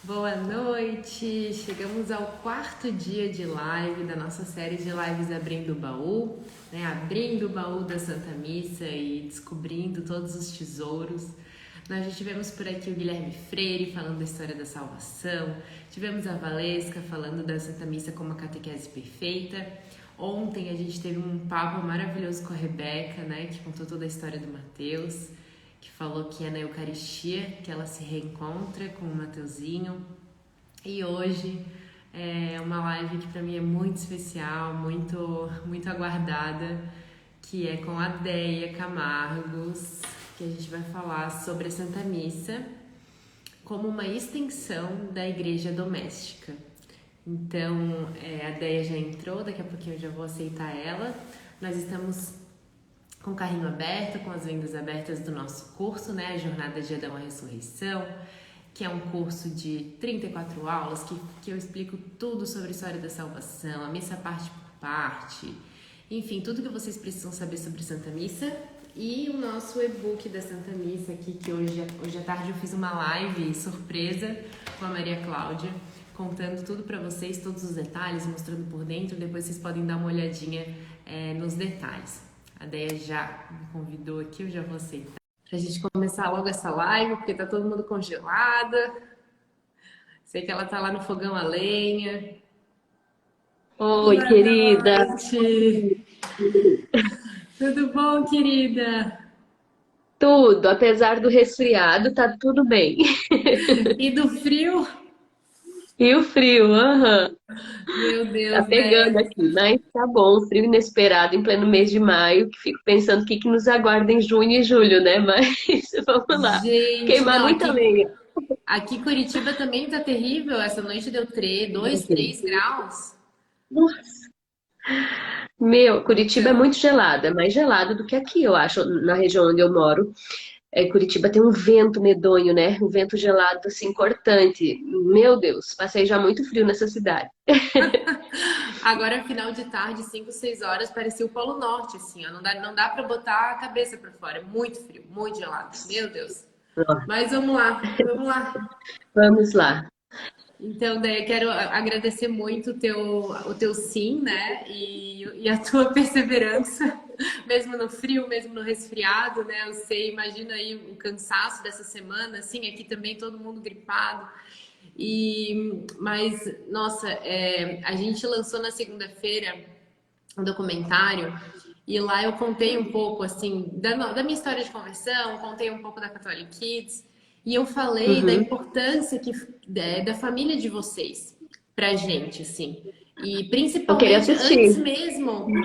Boa noite! Chegamos ao quarto dia de live da nossa série de lives Abrindo o Baú, né? Abrindo o baú da Santa Missa e descobrindo todos os tesouros. Nós já tivemos por aqui o Guilherme Freire falando da história da salvação, tivemos a Valesca falando da Santa Missa como a catequese perfeita. Ontem a gente teve um papo maravilhoso com a Rebeca, né? Que contou toda a história do Mateus, que falou que é na Eucaristia que ela se reencontra com o Mateuzinho. E hoje é uma live que para mim é muito especial, muito aguardada, que é com a Deia Camargos, que a gente vai falar sobre a Santa Missa como uma extensão da igreja doméstica. Então, a Deia já entrou, daqui a pouquinho eu já vou aceitar ela. Nós estamos com o carrinho aberto, com as vendas abertas do nosso curso, né? A Jornada de Adão à Ressurreição, que é um curso de 34 aulas, que eu explico tudo sobre a história da salvação, a missa parte por parte, enfim, tudo que vocês precisam saber sobre Santa Missa. E o nosso e-book da Santa Missa aqui, que hoje à tarde eu fiz uma live surpresa com a Maria Cláudia, contando tudo para vocês, todos os detalhes, mostrando por dentro. Depois vocês podem dar uma olhadinha nos detalhes. A Deia já me convidou aqui, eu já vou aceitar. Pra gente começar logo essa live, porque tá todo mundo congelada. Sei que ela tá lá no fogão a lenha. Oi, Boa querida. noite! Tudo bom, querida? Tudo, apesar do resfriado, tá tudo bem. E do frio? E o frio, aham, Meu tá Deus, pegando né? aqui, mas tá bom, frio inesperado em pleno mês de maio, que fico pensando o que que nos aguarda em junho e julho, né? Mas vamos lá, Gente, queimar não, muita lenha. aqui Curitiba também tá terrível. Essa noite deu 2, 3 graus. Nossa, meu, Curitiba é Então, muito gelada, é mais gelada do que aqui, eu acho, na região onde eu moro. Curitiba tem um vento medonho, né? Um vento gelado, assim, cortante. Meu Deus, passei já muito frio nessa cidade. agora final de tarde, 5, 6 horas, parecia o Polo Norte, assim, ó. Não dá para botar a cabeça para fora. É muito frio, muito gelado. Meu Deus. Mas vamos lá, vamos lá. Vamos lá. Então, daí eu quero agradecer muito o teu sim, né? E a tua perseverança, mesmo no frio, mesmo no resfriado, né? Eu sei, imagina aí o cansaço dessa semana, assim, aqui também todo mundo gripado. Mas, nossa, a gente lançou na segunda-feira um documentário e lá eu contei um pouco, assim, da minha história de conversão, contei um pouco da Catholic Kids e eu falei da Uhum. importância da família de vocês pra gente, assim. E Eu queria principalmente assistir.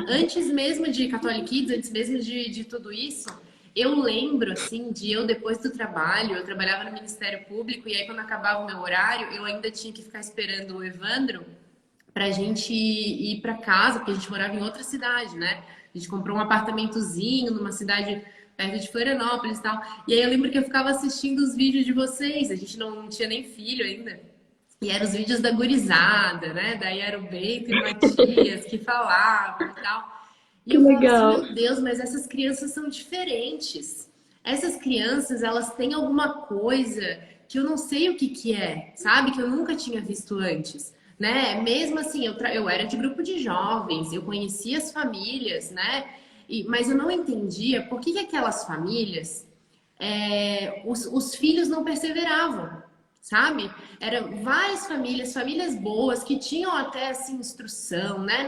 antes mesmo de Catholic Kids, antes mesmo de tudo isso, eu lembro, assim, de eu depois do trabalho, eu trabalhava no Ministério Público e aí quando acabava o meu horário, eu ainda tinha que ficar esperando o Evandro pra gente ir pra casa, porque a gente morava em outra cidade, né? A gente comprou um apartamentozinho numa cidade perto de Florianópolis e tal. E aí eu lembro que eu ficava assistindo os vídeos de vocês. A gente não tinha nem filho ainda. E eram os vídeos da gurizada, né? Daí era o Bento e o Matias que falavam e tal. E Que eu falava assim, legal. meu Deus, mas essas crianças são diferentes. Essas crianças, elas têm alguma coisa que eu não sei o que que é, sabe? Que eu nunca tinha visto antes, né? Mesmo assim, eu era de grupo de jovens, eu conhecia as famílias, né? Mas eu não entendia por que que aquelas famílias, os filhos não perseveravam, sabe? Eram várias famílias, famílias boas que tinham até assim instrução, né?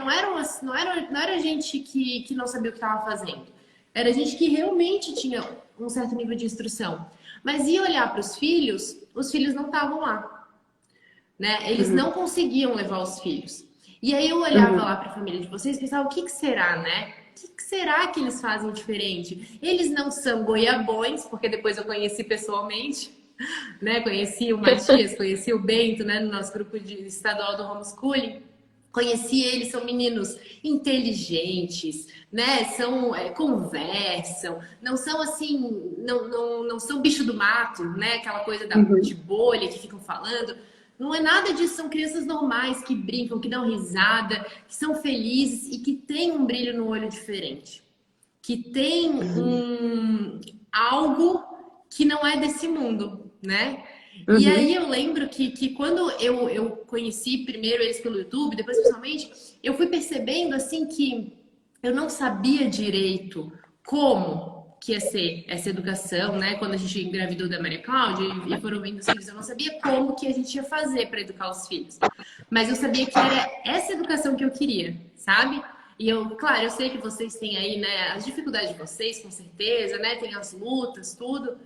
Não era gente que não sabia o que estava fazendo. Era gente que realmente tinha um certo nível de instrução. Mas ia olhar para os filhos não estavam lá, né? Eles Uhum. não conseguiam levar os filhos. E aí eu olhava Uhum. lá para a família de vocês e pensava, o que que será, né? O que que será que eles fazem diferente? Eles não são goiabões, porque depois eu conheci pessoalmente, né? Conheci o Matias, conheci o Bento, né? No nosso grupo de estadual do homeschooling. Conheci eles, são meninos inteligentes, né? Conversam, não são assim, não são bicho do mato, né? Aquela coisa de Uhum. bolha que ficam falando. Não é nada disso, são crianças normais que brincam, que dão risada, que são felizes e que têm um brilho no olho diferente, que tem Uhum. algo que não é desse mundo, né? E Uhum. aí eu lembro que quando eu conheci primeiro eles pelo YouTube, depois pessoalmente, eu fui percebendo assim que eu não sabia direito como que ia ser essa educação, né? Quando a gente engravidou da Maria Cláudia e foram vendo os filhos, eu não sabia como que a gente ia fazer para educar os filhos. Mas eu sabia que era essa educação que eu queria, sabe? E eu, claro, eu sei que vocês têm aí, né, as dificuldades de vocês, com certeza, né? Tem as lutas, tudo.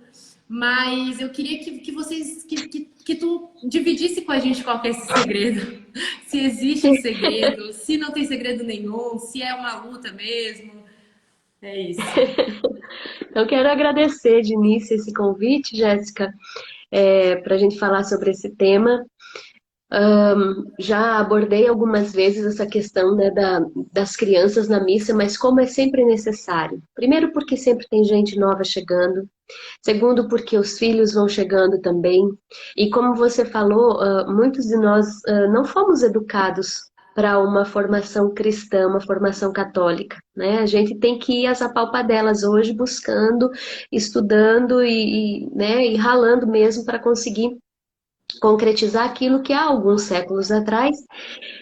Mas eu queria que vocês, que tu dividisse com a gente qual que é esse segredo. Se existe segredo, se não tem segredo nenhum, se é uma luta mesmo. É isso. Eu quero agradecer de início esse convite, Jéssica, para a gente falar sobre esse tema. Já abordei algumas vezes essa questão, né, das crianças na missa, mas como é sempre necessário. Primeiro, porque sempre tem gente nova chegando. Segundo, porque os filhos vão chegando também. E como você falou, muitos de nós não fomos educados para uma formação cristã, uma formação católica, né? A gente tem que ir às apalpadelas hoje, buscando, estudando né, e ralando mesmo para conseguir concretizar aquilo que há alguns séculos atrás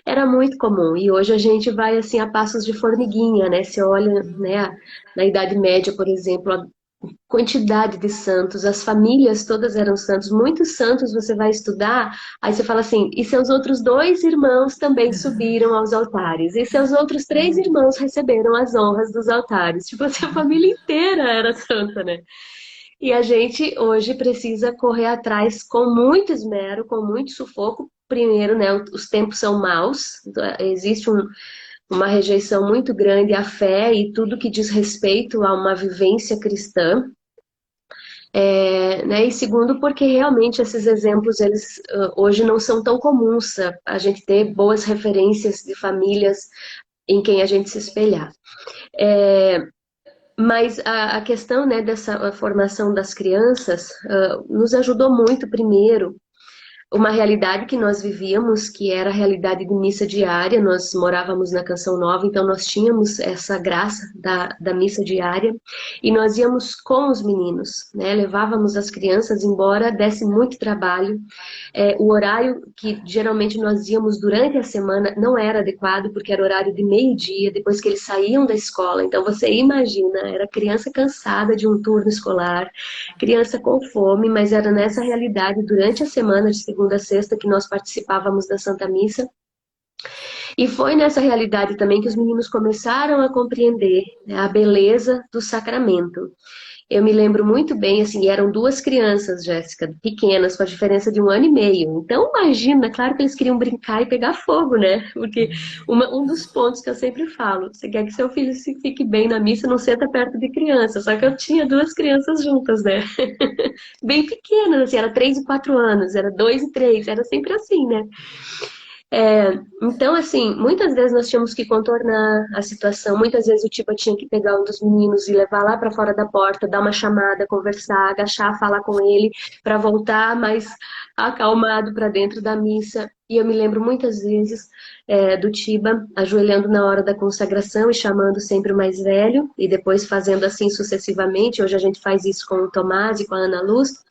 era muito comum. E hoje a gente vai assim a passos de formiguinha, né? Você olha, né, na Idade Média, por exemplo, a quantidade de santos, as famílias todas eram santos, muitos santos você vai estudar, aí você fala assim, e seus outros dois irmãos também subiram aos altares, e seus outros três irmãos receberam as honras dos altares. Tipo assim, a família inteira era santa, né? E a gente hoje precisa correr atrás com muito esmero, com muito sufoco. Primeiro, né, os tempos são maus, existe uma rejeição muito grande à fé e tudo que diz respeito a uma vivência cristã. Né? E segundo, porque realmente esses exemplos, eles hoje não são tão comuns, a gente ter boas referências de famílias em quem a gente se espelhar. Mas a questão, né, dessa formação das crianças nos ajudou muito, primeiro, uma realidade que nós vivíamos, que era a realidade de missa diária. Nós morávamos na Canção Nova, então nós tínhamos essa graça da missa diária, e nós íamos com os meninos, né? Levávamos as crianças, embora desse muito trabalho. O horário que geralmente nós íamos durante a semana não era adequado, porque era horário de meio-dia, depois que eles saíam da escola. Então você imagina, era criança cansada de um turno escolar, criança com fome, mas era nessa realidade durante a semana, de segunda a sexta, que nós participávamos da Santa Missa. E foi nessa realidade também que os meninos começaram a compreender, né, a beleza do sacramento. Eu me lembro muito bem, assim, eram duas crianças, Jéssica, pequenas, com a diferença de 1 ano e meio. Então, imagina, claro que eles queriam brincar e pegar fogo, né? Porque um dos pontos que eu sempre falo, você quer que seu filho fique bem na missa, não senta perto de criança. Só que eu tinha duas crianças juntas, né? Bem pequenas, assim, era 3 e 4 anos, era 2 e 3, era sempre assim, né? Então, assim, muitas vezes nós tínhamos que contornar a situação, muitas vezes o Tiba tinha que pegar um dos meninos e levar lá para fora da porta, dar uma chamada, conversar, agachar, falar com ele, para voltar mais acalmado para dentro da missa. E eu me lembro muitas vezes do Tiba ajoelhando na hora da consagração e chamando sempre o mais velho, e depois fazendo assim sucessivamente. Hoje a gente faz isso com o Tomás e com a Ana Luz.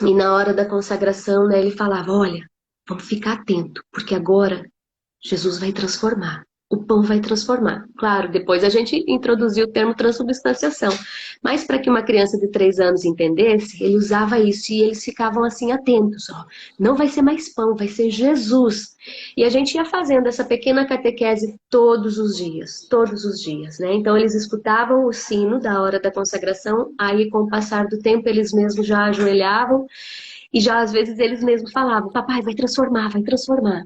E na hora da consagração, né, ele falava, olha, vamos ficar atento, porque agora Jesus vai transformar. O pão vai transformar. Claro, depois a gente introduziu o termo transubstanciação. Mas para que uma criança de 3 anos entendesse, ele usava isso e eles ficavam assim atentos. Ó, não vai ser mais pão, vai ser Jesus. E a gente ia fazendo essa pequena catequese todos os dias, né? Então eles escutavam o sino da hora da consagração, aí com o passar do tempo eles mesmos já ajoelhavam e já às vezes eles mesmos falavam, papai, vai transformar, vai transformar.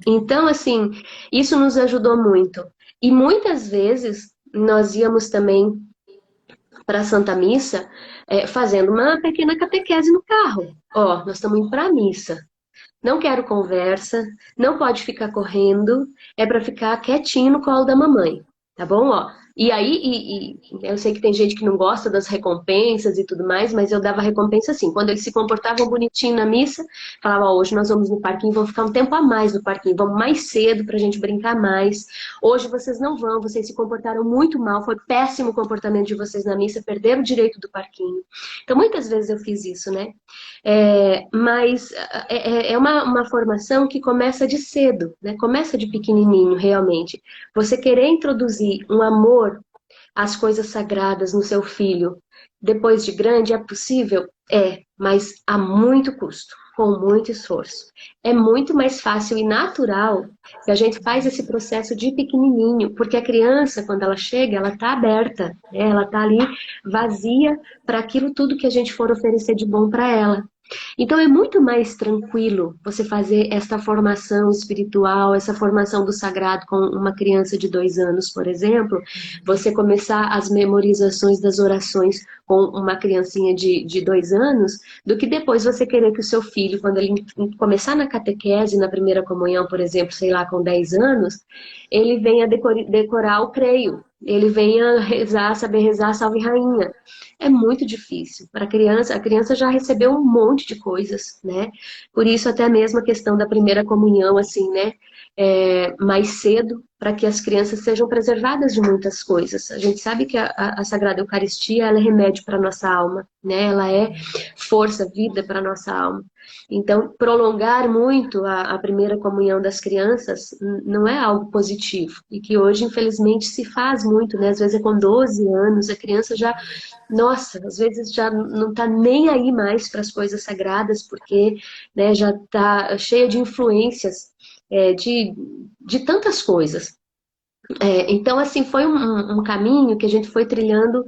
Então, assim, isso nos ajudou muito. E muitas vezes nós íamos também para a Santa Missa fazendo uma pequena catequese no carro. Ó, nós estamos indo para a missa. Não quero conversa, não pode ficar correndo, é para ficar quietinho no colo da mamãe. Tá bom? Ó, E aí, eu sei que tem gente que não gosta das recompensas e tudo mais, mas eu dava recompensa assim. Quando eles se comportavam bonitinho na missa, falava, ó, hoje nós vamos no parquinho, vamos ficar um tempo a mais no parquinho, vamos mais cedo pra gente brincar mais. Hoje vocês não vão, vocês se comportaram muito mal, foi péssimo o comportamento de vocês na missa, perderam o direito do parquinho. Então, muitas vezes eu fiz isso, né? Mas é uma formação que começa de cedo, né? Começa de pequenininho, realmente. Você querer introduzir um amor às coisas sagradas no seu filho depois de grande, é possível? É, mas a muito custo, com muito esforço. É muito mais fácil e natural que a gente faz esse processo de pequenininho, porque a criança, quando ela chega, ela está aberta, né? Ela está ali vazia para aquilo tudo que a gente for oferecer de bom para ela. Então é muito mais tranquilo você fazer essa formação espiritual, essa formação do sagrado com uma criança de 2 anos, por exemplo, você começar as memorizações das orações com uma criancinha de 2 anos, do que depois você querer que o seu filho, quando ele começar na catequese, na primeira comunhão, por exemplo, sei lá, com 10 anos, ele venha decorar o creio, ele venha rezar, saber rezar Salve Rainha. É muito difícil. Para a criança já recebeu um monte de coisas, né? Por isso até mesmo a questão da primeira comunhão, assim, né? Mais cedo, para que as crianças sejam preservadas de muitas coisas. A gente sabe que a Sagrada Eucaristia, ela é remédio para a nossa alma, né? Ela é força, vida para a nossa alma. Então, prolongar muito a primeira comunhão das crianças não é algo positivo. E que hoje, infelizmente, se faz muito, né? Às vezes é com 12 anos, a criança já, nossa, às vezes já não está nem aí mais para as coisas sagradas, porque, né, já está cheia de influências, de tantas coisas. Então, assim, foi um caminho que a gente foi trilhando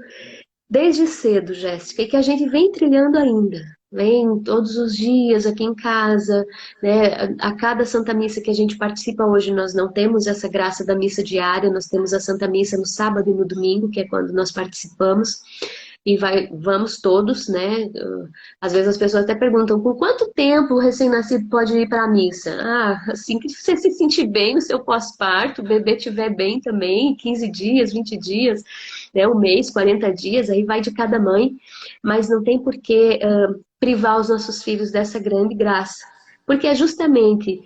desde cedo, Jéssica, e que a gente vem trilhando ainda. Vem todos os dias aqui em casa, né? A cada Santa Missa que a gente participa hoje, nós não temos essa graça da missa diária, nós temos a Santa Missa no sábado e no domingo, que é quando nós participamos, e vamos todos, né? Às vezes as pessoas até perguntam, com quanto tempo o recém-nascido pode ir para a missa? Ah, assim que você se sentir bem no seu pós-parto, o bebê estiver bem também, 15 dias, 20 dias, né? Um mês, 40 dias, aí vai de cada mãe, mas não tem por que privar os nossos filhos dessa grande graça. Porque é justamente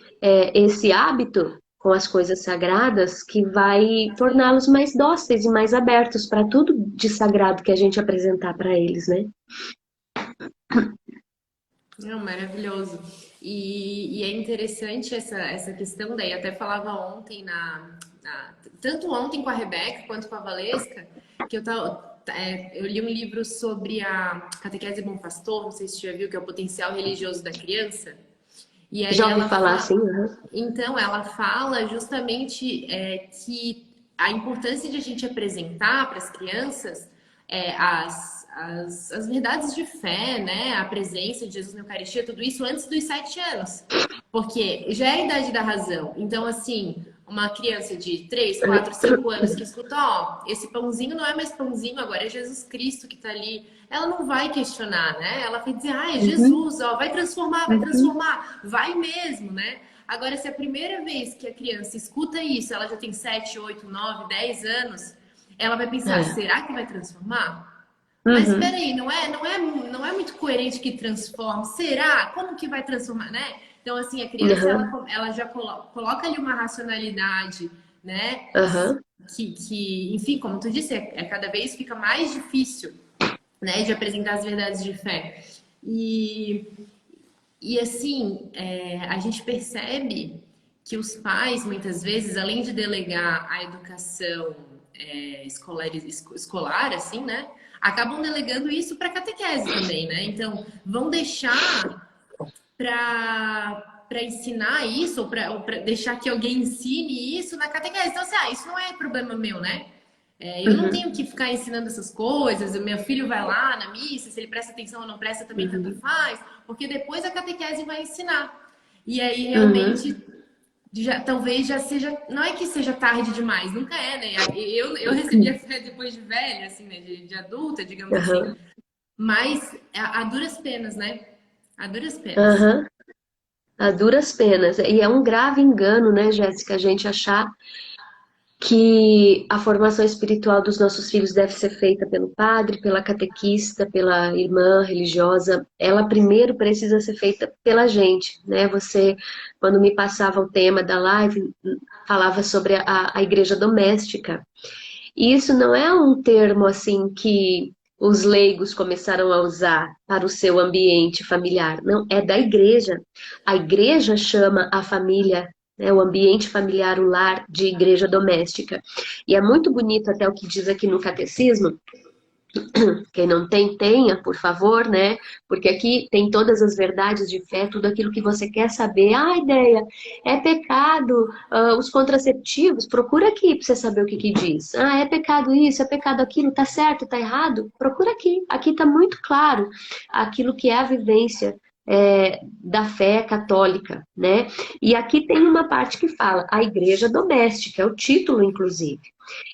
esse hábito com as coisas sagradas que vai torná-los mais dóceis e mais abertos para tudo de sagrado que a gente apresentar para eles, né? Não, maravilhoso. E é interessante essa questão daí. Eu até falava ontem tanto ontem com a Rebeca quanto com a Valesca, que eu li um livro sobre a catequese Bom Pastor, não sei se você já viu, que é o potencial religioso da criança. E aí Já ouvi ela falar fala, assim, uhum. então ela fala justamente que a importância de a gente apresentar para as crianças as verdades de fé, né? A presença de Jesus na Eucaristia, tudo isso antes dos 7 anos. Porque já é a idade da razão. Então, assim, uma criança de 3, 4, 5 anos que escuta, ó, esse pãozinho não é mais pãozinho, agora é Jesus Cristo que tá ali. Ela não vai questionar, né? Ela vai dizer, ah, é Uhum, Jesus, ó, uhum, vai mesmo, né? Agora, se é a primeira vez que a criança escuta isso, ela já tem 7, 8, 9, 10 anos, ela vai pensar, é. será que vai transformar? Mas Uhum, peraí, não é muito coerente que transforme. Será? Como que vai transformar, né? Então, assim, a criança, uhum, ela já coloca ali uma racionalidade, né? uhum, Enfim, como tu disse, cada vez fica mais difícil, né? De apresentar as verdades de fé. E, e assim, a gente percebe que os pais, muitas vezes, além de delegar a educação escolar, assim, né? Acabam delegando isso para catequese também, né? Então, vão deixar para ensinar isso, ou para deixar que alguém ensine isso na catequese. Então, assim, isso não é problema meu, né? Eu não uhum, tenho que ficar ensinando essas coisas, o meu filho vai lá na missa, se ele presta atenção ou não presta, também tanto uhum, faz, porque depois a catequese vai ensinar. E aí, uhum, realmente, talvez já seja. Não é que seja tarde demais, nunca é, né? Eu recebi a fé depois de velha, assim, né? De adulta, digamos assim. uhum, Mas a duras penas, né? A duras penas. uhum. A duras penas. E é um grave engano, né, Jéssica, a gente achar que a formação espiritual dos nossos filhos deve ser feita pelo padre, pela catequista, pela irmã religiosa. Ela primeiro precisa ser feita pela gente, né? Você, quando me passava o tema da live, falava sobre a igreja doméstica. E isso não é um termo assim que os leigos começaram a usar para o seu ambiente familiar. Não, é da igreja. A igreja chama a família, né, o ambiente familiar, o lar, de igreja doméstica. E é muito bonito até o que diz aqui no catecismo. Quem não tem, tenha, por favor, né? Porque aqui tem todas as verdades de fé, tudo aquilo que você quer saber. Ah, ideia, é pecado, os contraceptivos, procura aqui para você saber o que que diz. Ah, é pecado isso, é pecado aquilo, tá certo, tá errado? Procura aqui. Aqui tá muito claro aquilo que é a vivência da fé católica, né? E aqui tem uma parte que fala a igreja doméstica, é o título, inclusive.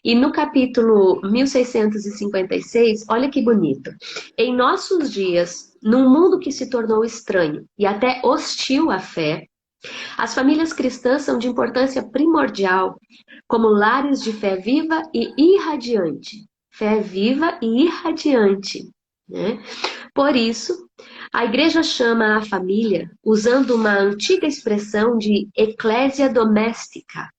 E no capítulo 1656, olha que bonito. Em nossos dias, num mundo que se tornou estranho e até hostil à fé, as famílias cristãs são de importância primordial, como lares de fé viva e irradiante. Fé viva e irradiante, né? Por isso, a igreja chama a família, usando uma antiga expressão de eclésia doméstica.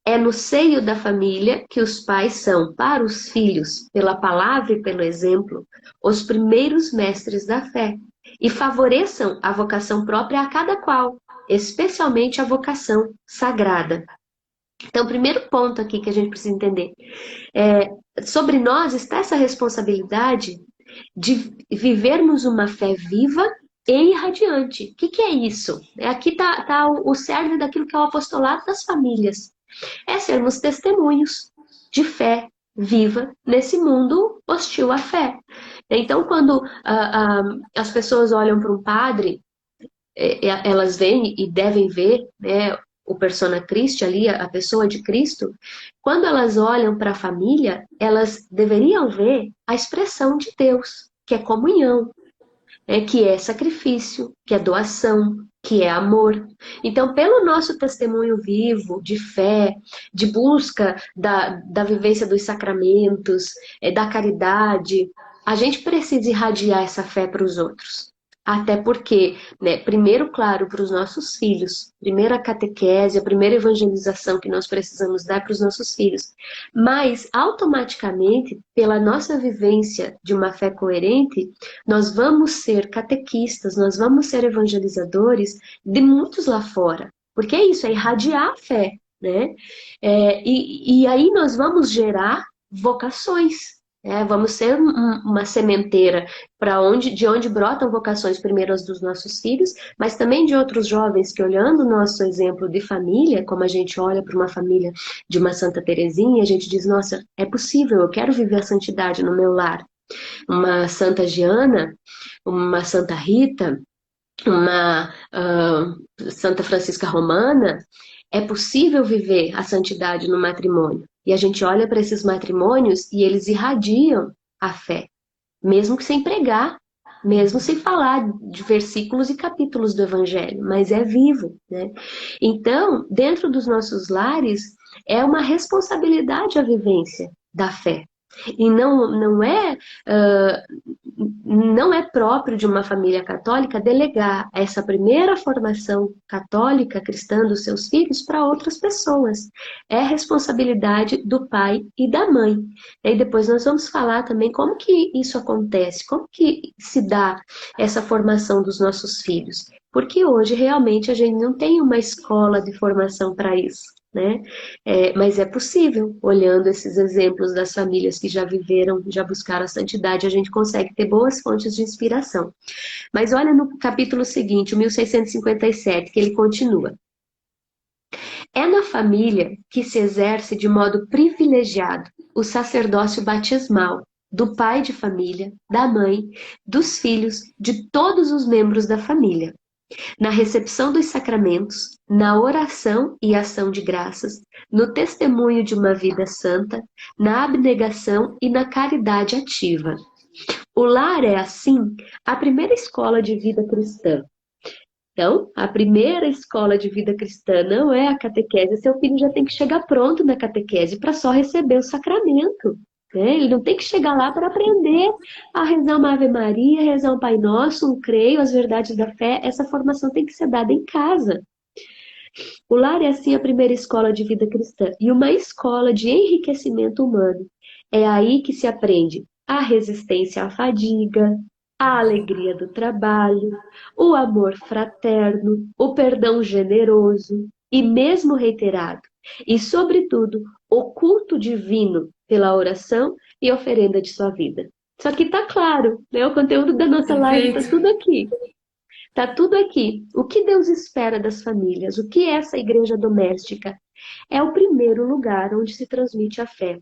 É no seio da família que os pais são, para os filhos, pela palavra e pelo exemplo, os primeiros mestres da fé e favoreçam a vocação própria a cada qual, especialmente a vocação sagrada. Então, o primeiro ponto aqui que a gente precisa entender é sobre nós está essa responsabilidade de vivermos uma fé viva e irradiante. O que é isso? Aqui está o cerne daquilo que é o apostolado das famílias. É sermos testemunhos de fé viva nesse mundo hostil à fé. Então, quando as pessoas olham para um padre, elas veem e devem ver, né, o persona Christi ali, a pessoa de Cristo, quando elas olham para a família, elas deveriam ver a expressão de Deus, que é comunhão, que é sacrifício, que é doação, que é amor. Então, pelo nosso testemunho vivo, de fé, de busca da vivência dos sacramentos, da caridade, a gente precisa irradiar essa fé para os outros. Até porque, né, primeiro, claro, para os nossos filhos, primeira catequese, a primeira evangelização que nós precisamos dar para os nossos filhos. Mas, automaticamente, pela nossa vivência de uma fé coerente, nós vamos ser catequistas, nós vamos ser evangelizadores de muitos lá fora. Porque é isso, é irradiar a fé, né? E aí nós vamos gerar vocações. Vamos ser uma sementeira de onde brotam vocações primeiras dos nossos filhos, mas também de outros jovens que, olhando o nosso exemplo de família, como a gente olha para uma família de uma Santa Teresinha, a gente diz, nossa, é possível, eu quero viver a santidade no meu lar. Uma Santa Giana, uma Santa Rita, uma Santa Francisca Romana, é possível viver a santidade no matrimônio. E a gente olha para esses matrimônios e eles irradiam a fé, mesmo que sem pregar, mesmo sem falar de versículos e capítulos do Evangelho, mas é vivo, né? Então, dentro dos nossos lares, é uma responsabilidade a vivência da fé. E não é próprio de uma família católica delegar essa primeira formação católica cristã dos seus filhos para outras pessoas. É responsabilidade do pai e da mãe. E depois nós vamos falar também como que isso acontece, como que se dá essa formação dos nossos filhos. Porque hoje realmente a gente não tem uma escola de formação para isso, né? Mas é possível, olhando esses exemplos das famílias que já viveram, já buscaram a santidade, a gente consegue ter boas fontes de inspiração. Mas olha no capítulo seguinte, o 1657, que ele continua. É na família que se exerce de modo privilegiado o sacerdócio batismal do pai de família, da mãe, dos filhos, de todos os membros da família. Na recepção dos sacramentos, na oração e ação de graças, no testemunho de uma vida santa, na abnegação e na caridade ativa. O lar é, assim, a primeira escola de vida cristã. Então, a primeira escola de vida cristã não é a catequese. Seu filho já tem que chegar pronto na catequese para só receber o sacramento, né? Ele não tem que chegar lá para aprender a rezar uma Ave Maria, rezar um Pai Nosso, um creio, as verdades da fé. Essa formação tem que ser dada em casa. O lar é, assim, a primeira escola de vida cristã e uma escola de enriquecimento humano. É aí que se aprende a resistência à fadiga, a alegria do trabalho, o amor fraterno, o perdão generoso e mesmo reiterado, e, sobretudo, o culto divino pela oração e oferenda de sua vida. Só que tá claro, né? O conteúdo da nossa live está Perfeito. tudo aqui. Tá tudo aqui. O que Deus espera das famílias? O que é essa igreja doméstica? É o primeiro lugar onde se transmite a fé.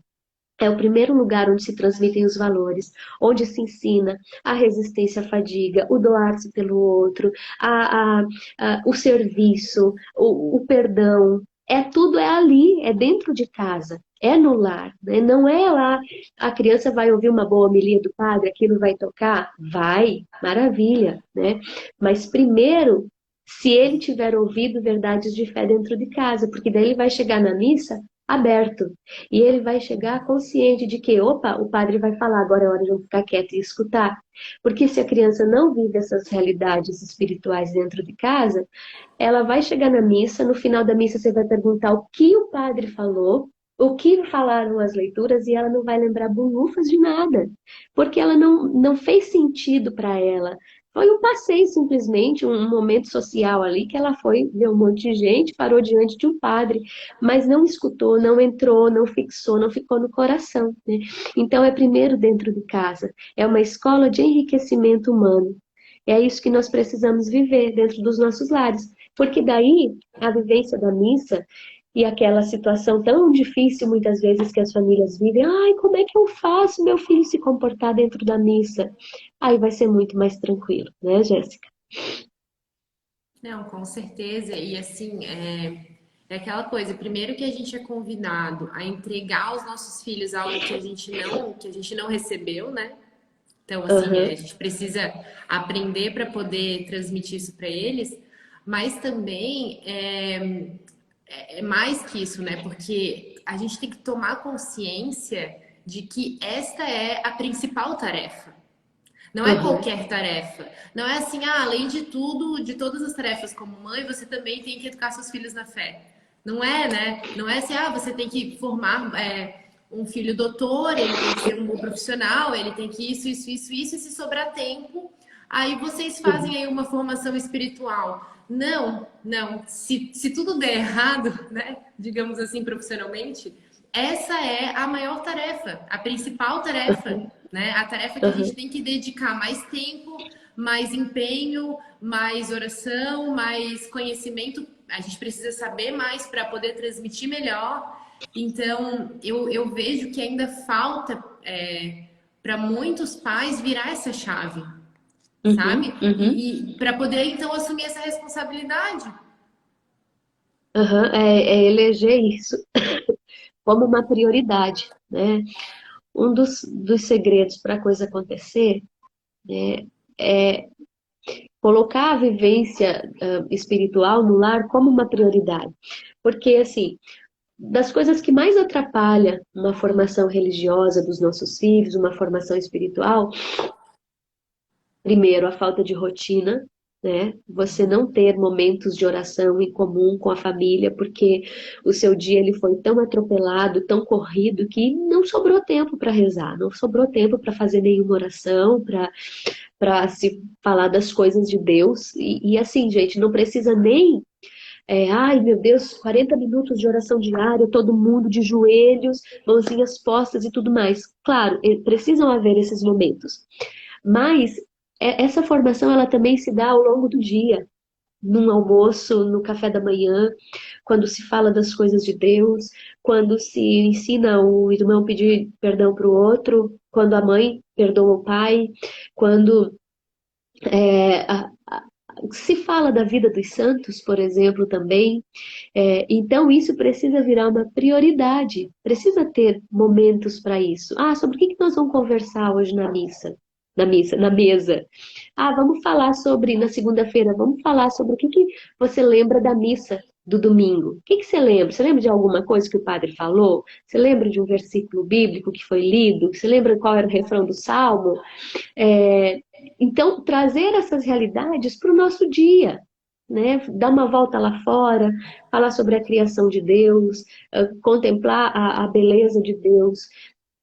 É o primeiro lugar onde se transmitem os valores, onde se ensina a resistência à fadiga, o doar-se pelo outro, o serviço, o perdão. É tudo é ali, é dentro de casa, é no lar, né? Não é lá, a criança vai ouvir uma boa homilia do padre, aquilo vai tocar? Vai, maravilha, né? Mas primeiro, se ele tiver ouvido verdades de fé dentro de casa, porque daí ele vai chegar na missa aberto. E ele vai chegar consciente de que, opa, o padre vai falar, agora é hora de eu ficar quieto e escutar. Porque se a criança não vive essas realidades espirituais dentro de casa, ela vai chegar na missa, no final da missa você vai perguntar o que o padre falou, o que falaram as leituras, e ela não vai lembrar bolhufas de nada, porque ela não fez sentido para ela. Foi um passeio, simplesmente, um momento social ali, que ela foi ver um monte de gente, parou diante de um padre, mas não escutou, não entrou, não fixou, não ficou no coração, né? Então, é primeiro dentro de casa, é uma escola de enriquecimento humano. É isso que nós precisamos viver dentro dos nossos lares. Porque daí a vivência da missa e aquela situação tão difícil muitas vezes que as famílias vivem, ai, como é que eu faço meu filho se comportar dentro da missa? Aí vai ser muito mais tranquilo, né, Jéssica? Não, com certeza. E assim, é aquela coisa, primeiro que a gente é convidado a entregar aos nossos filhos algo que a gente não recebeu, né? Então, assim, a Aham, gente precisa aprender para poder transmitir isso para eles, mas também é mais que isso, né? Porque a gente tem que tomar consciência de que esta é a principal tarefa. Não é aham, qualquer tarefa. Não é assim, ah, além de tudo, de todas as tarefas como mãe, você também tem que educar seus filhos na fé. Não é, né? Não é assim, ah, você tem que formar um filho doutor, ele tem que ser um bom profissional, ele tem que isso, e se sobrar tempo, aí vocês uhum, fazem aí uma formação espiritual. Não, não. Se tudo der errado, né? Digamos assim, profissionalmente, essa é a maior tarefa, a principal tarefa, né? A tarefa que a gente aham. tem que dedicar mais tempo, mais empenho, mais oração, mais conhecimento. A gente precisa saber mais para poder transmitir melhor. Então, eu vejo que ainda falta para muitos pais virar essa chave, Uhum, sabe? uhum, E para poder então assumir essa responsabilidade. aham. É eleger isso como uma prioridade, né? Um dos segredos para a coisa acontecer, né, é colocar a vivência espiritual no lar como uma prioridade. Porque, assim, das coisas que mais atrapalha uma formação religiosa dos nossos filhos, uma formação espiritual, primeiro, a falta de rotina, né? Você não ter momentos de oração em comum com a família, porque o seu dia ele foi tão atropelado, tão corrido, que não sobrou tempo para rezar, não sobrou tempo para fazer nenhuma oração, para se falar das coisas de Deus. E assim, gente, não precisa nem ai meu Deus, 40 minutos de oração diária, todo mundo de joelhos, mãozinhas postas e tudo mais. Claro, precisam haver esses momentos. Mas essa formação ela também se dá ao longo do dia, num almoço, no café da manhã, quando se fala das coisas de Deus, quando se ensina o irmão pedir perdão para o outro, quando a mãe perdoa o pai, quando é, a- se fala da vida dos santos, por exemplo, também. Então, isso precisa virar uma prioridade, precisa ter momentos para isso. Ah, sobre o que nós vamos conversar hoje na missa? na missa, na mesa. Ah, vamos falar sobre, na segunda-feira, vamos falar sobre o que que você lembra da missa do domingo. O que que você lembra? Você lembra de alguma coisa que o padre falou? Você lembra de um versículo bíblico que foi lido? Você lembra qual era o refrão do salmo? É, então, trazer essas realidades para o nosso dia, né? Dar uma volta lá fora, falar sobre a criação de Deus, contemplar a beleza de Deus.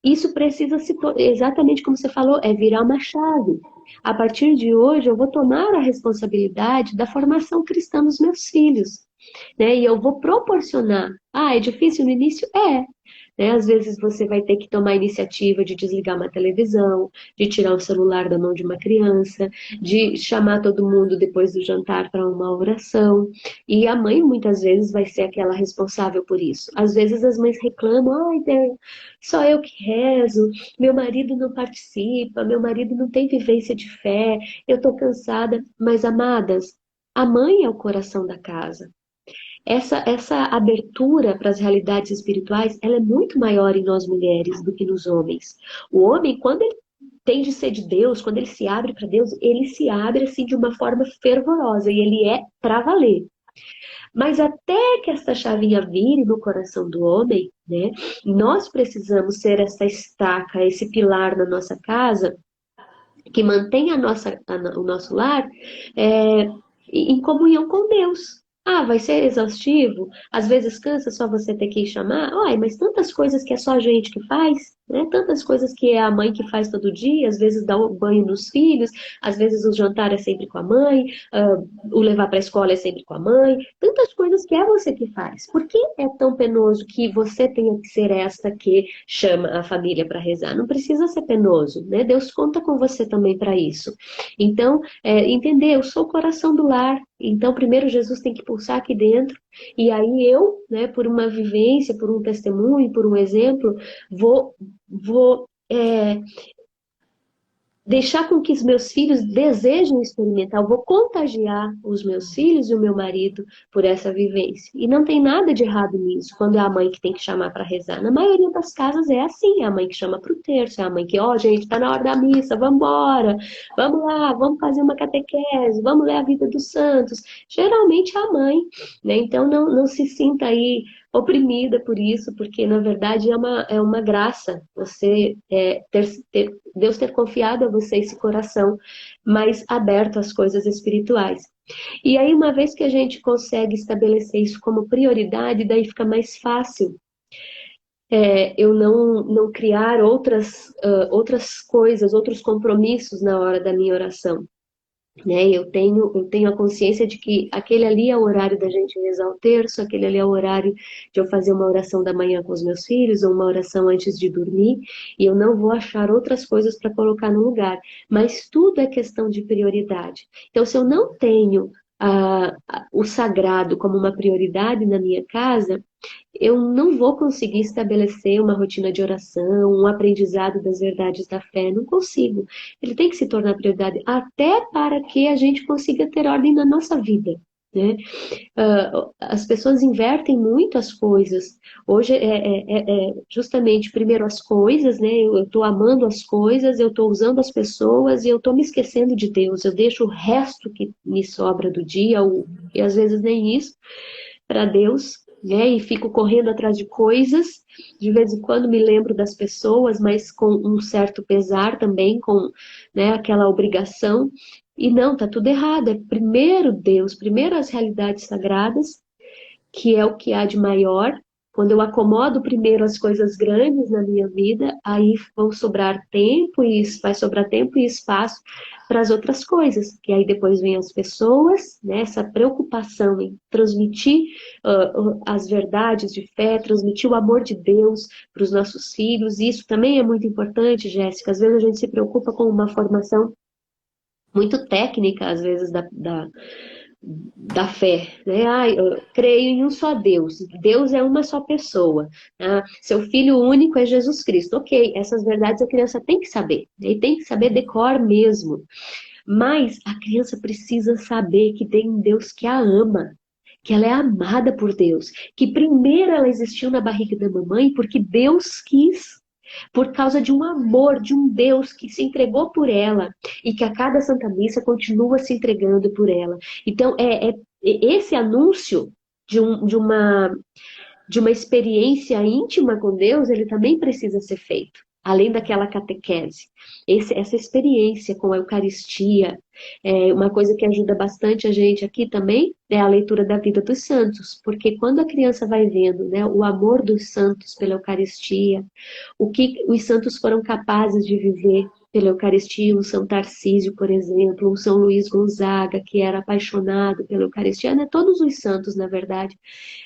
Isso precisa exatamente como você falou, é virar uma chave. A partir de hoje, eu vou tomar a responsabilidade da formação cristã dos meus filhos, né? E eu vou proporcionar. Ah, é difícil no início? É. Né? Às vezes você vai ter que tomar a iniciativa de desligar uma televisão, de tirar o celular da mão de uma criança, de chamar todo mundo depois do jantar para uma oração. E a mãe muitas vezes vai ser aquela responsável por isso. Às vezes as mães reclamam, ai, só eu que rezo, meu marido não participa, meu marido não tem vivência de fé, eu estou cansada. Mas, amadas, a mãe é o coração da casa. Essa abertura para as realidades espirituais, ela é muito maior em nós mulheres do que nos homens. O homem, quando ele tem de ser de Deus, quando ele se abre para Deus, ele se abre assim de uma forma fervorosa e ele é para valer. Mas até que essa chavinha vire no coração do homem, né, nós precisamos ser essa estaca, esse pilar na nossa casa que mantém o nosso lar em comunhão com Deus. Ah, vai ser exaustivo? Às vezes cansa só você ter que chamar? Ai, mas tantas coisas que é só a gente que faz, né? Tantas coisas que é a mãe que faz todo dia, às vezes dá o banho nos filhos, às vezes o jantar é sempre com a mãe, o levar para a escola é sempre com a mãe, tantas coisas que é você que faz. Por que é tão penoso que você tenha que ser esta que chama a família para rezar? Não precisa ser penoso, né? Deus conta com você também para isso. Então, entender, eu sou o coração do lar, então primeiro Jesus tem que pulsar aqui dentro, e aí eu, né, por uma vivência, por um testemunho, por um exemplo, vou deixar com que os meus filhos desejem experimentar, eu vou contagiar os meus filhos e o meu marido por essa vivência. E não tem nada de errado nisso, quando é a mãe que tem que chamar para rezar. Na maioria das casas é assim, é a mãe que chama para o terço, é a mãe que, ó, gente, tá na hora da missa, vamos embora, vamos lá, vamos fazer uma catequese, vamos ler a vida dos santos. Geralmente é a mãe, né? Então não se sinta aí oprimida por isso, porque na verdade é uma graça você Deus ter confiado a você esse coração mais aberto às coisas espirituais. E aí, uma vez que a gente consegue estabelecer isso como prioridade, daí fica mais fácil eu não criar outras coisas, outros compromissos na hora da minha oração. Né? Eu tenho a consciência de que aquele ali é o horário da gente rezar o terço, aquele ali é o horário de eu fazer uma oração da manhã com os meus filhos, ou uma oração antes de dormir, e eu não vou achar outras coisas para colocar no lugar. Mas tudo é questão de prioridade. Então, se eu não tenho o sagrado como uma prioridade na minha casa, eu não vou conseguir estabelecer uma rotina de oração, um aprendizado das verdades da fé, não consigo. Ele tem que se tornar prioridade, até para que a gente consiga ter ordem na nossa vida. Né? As pessoas invertem muito as coisas. Hoje é justamente primeiro as coisas, né? Eu estou amando as coisas, eu estou usando as pessoas e eu estou me esquecendo de Deus. Eu deixo o resto que me sobra do dia, e às vezes nem isso, para Deus, né? E fico correndo atrás de coisas. De vez em quando me lembro das pessoas, mas com um certo pesar também, com, né, aquela obrigação. E não, tá tudo errado. É primeiro Deus, primeiro as realidades sagradas, que é o que há de maior. Quando eu acomodo primeiro as coisas grandes na minha vida, aí vão sobrar tempo e vai sobrar tempo e espaço para as outras coisas. Que aí depois vem as pessoas, né, essa preocupação em transmitir as verdades de fé, transmitir o amor de Deus para os nossos filhos. Isso também é muito importante, Jéssica. Às vezes a gente se preocupa com uma formação muito técnica, às vezes, da fé, né? Ah, eu creio em um só Deus. Deus é uma só pessoa. Ah, seu filho único é Jesus Cristo. Ok, essas verdades a criança tem que saber. Ele tem que saber decor mesmo. Mas a criança precisa saber que tem um Deus que a ama, que ela é amada por Deus, que primeiro ela existiu na barriga da mamãe porque Deus quis. por causa de um amor, de um Deus que se entregou por ela e que a cada Santa Missa continua se entregando por ela. Então, esse anúncio de uma experiência íntima com Deus, ele também precisa ser feito, além daquela catequese. Essa experiência com a Eucaristia, uma coisa que ajuda bastante a gente aqui também é a leitura da vida dos santos, porque quando a criança vai vendo, né, o amor dos santos pela Eucaristia, o que os santos foram capazes de viver pela Eucaristia, o São Tarcísio, por exemplo, o São Luís Gonzaga, que era apaixonado pela Eucaristia, né? Todos os santos, na verdade,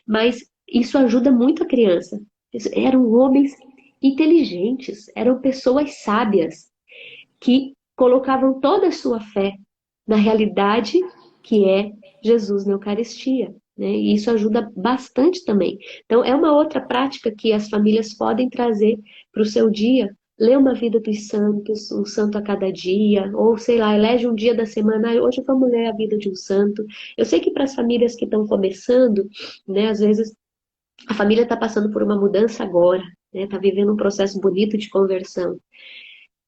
mas isso ajuda muito a criança. Eram homens inteligentes, eram pessoas sábias que colocavam toda a sua fé na realidade que é Jesus na Eucaristia, né? E isso ajuda bastante também. Então, é uma outra prática que as famílias podem trazer para o seu dia. Ler uma vida dos santos, um santo a cada dia, ou sei lá, elege um dia da semana, hoje vamos ler a vida de um santo. Eu sei que para as famílias que estão começando, né, às vezes a família está passando por uma mudança agora, né? Está vivendo um processo bonito de conversão.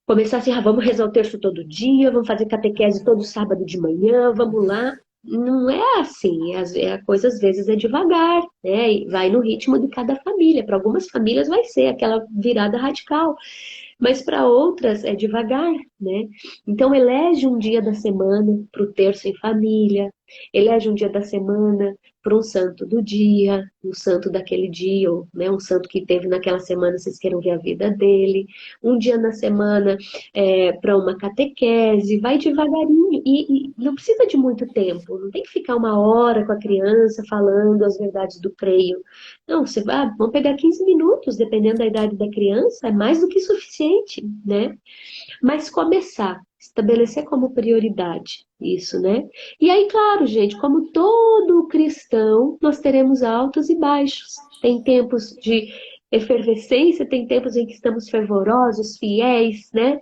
Começar assim, vamos rezar o terço todo dia, vamos fazer catequese todo sábado de manhã, vamos lá. Não é assim, a coisa às vezes é devagar, né? E vai no ritmo de cada família. Para algumas famílias vai ser aquela virada radical, mas para outras é devagar, né? Então elege um dia da semana para o terço em família, elege um dia da semana para um santo do dia, um santo daquele dia, ou, né, um santo que teve naquela semana, vocês queiram ver a vida dele, um dia na semana para uma catequese, vai devagarinho, e não precisa de muito tempo, não tem que ficar uma hora com a criança falando as verdades do creio. Não, você vai, vamos pegar 15 minutos, dependendo da idade da criança, é mais do que suficiente, né? Mas começar, estabelecer como prioridade isso, né? E aí, claro, gente, como todo cristão, nós teremos altos e baixos. Tem tempos de efervescência, tem tempos em que estamos fervorosos, fiéis, né?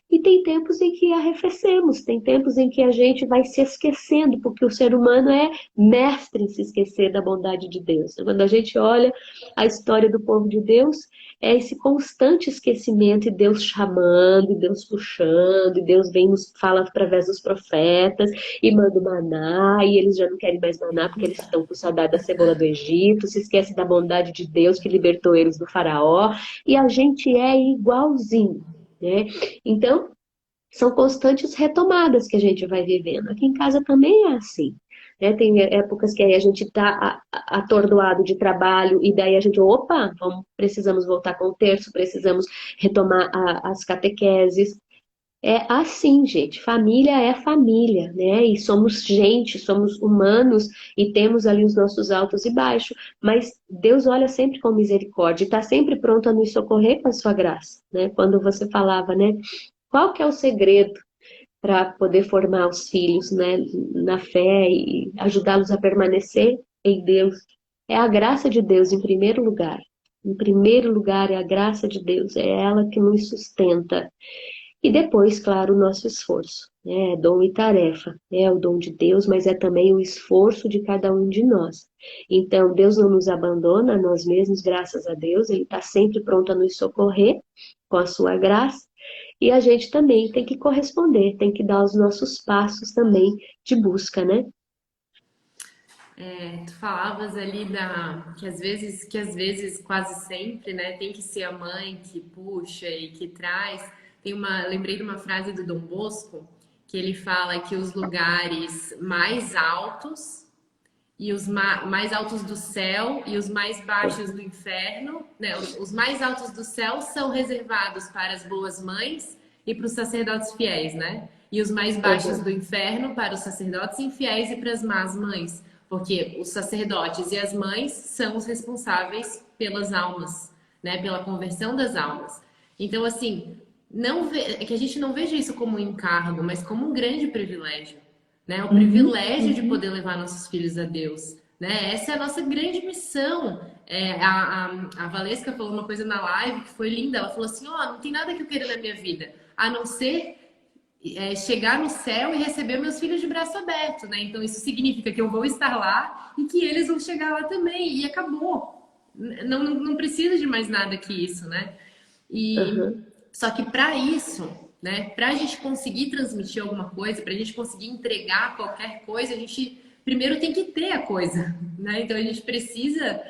E tem tempos em que arrefecemos, tem tempos em que a gente vai se esquecendo, porque o ser humano é mestre em se esquecer da bondade de Deus. Quando a gente olha a história do povo de Deus, é esse constante esquecimento, e Deus chamando, e Deus puxando, e Deus vem nos fala através dos profetas, e manda o maná, e eles já não querem mais maná, porque eles estão com saudade da cebola do Egito, se esquece da bondade de Deus que libertou eles do faraó, e a gente é igualzinho, né? Então, são constantes retomadas que a gente vai vivendo. Aqui em casa também é assim, né? Tem épocas que aí a gente está atordoado de trabalho e daí a gente, opa, precisamos voltar com o terço, precisamos retomar as catequeses. É assim, gente. Família é família, né? E somos gente, somos humanos e temos ali os nossos altos e baixos. Mas Deus olha sempre com misericórdia e está sempre pronto a nos socorrer com a sua graça, né? Quando você falava, né? Qual que é o segredo para poder formar os filhos, né? Na fé e ajudá-los a permanecer em Deus? É a graça de Deus em primeiro lugar. Em primeiro lugar é a graça de Deus, é ela que nos sustenta. E depois, claro, o nosso esforço, né? É dom e tarefa, é o dom de Deus, mas é também o esforço de cada um de nós. Então, Deus não nos abandona a nós mesmos, graças a Deus, Ele está sempre pronto a nos socorrer com a sua graça, e a gente também tem que corresponder, tem que dar os nossos passos também de busca, né? Tu falavas ali que às vezes, quase sempre, né, tem que ser a mãe que puxa e que traz. Lembrei de uma frase do Dom Bosco, que ele fala que os lugares mais altos e os mais altos do céu e os mais baixos do inferno, né, os mais altos do céu são reservados para as boas mães e para os sacerdotes fiéis, né? E os mais baixos Uhum. do inferno para os sacerdotes infiéis e para as más mães, porque os sacerdotes e as mães são os responsáveis pelas almas, né? Pela conversão das almas. Então, assim, é que a gente não veja isso como um encargo, mas como um grande privilégio, né? O Uhum, privilégio de uhum. poder levar nossos filhos a Deus, né? Essa é a nossa grande missão. A Valesca falou uma coisa na live que foi linda. Ela falou assim: ó, não tem nada que eu queira na minha vida, a não ser chegar no céu e receber meus filhos de braço aberto, né? Então isso significa que eu vou estar lá e que eles vão chegar lá também, e acabou. Não precisa de mais nada que isso, né? E aham, só que para isso, né, para a gente conseguir transmitir alguma coisa, para a gente conseguir entregar qualquer coisa, a gente primeiro tem que ter a coisa, né? Então a gente precisa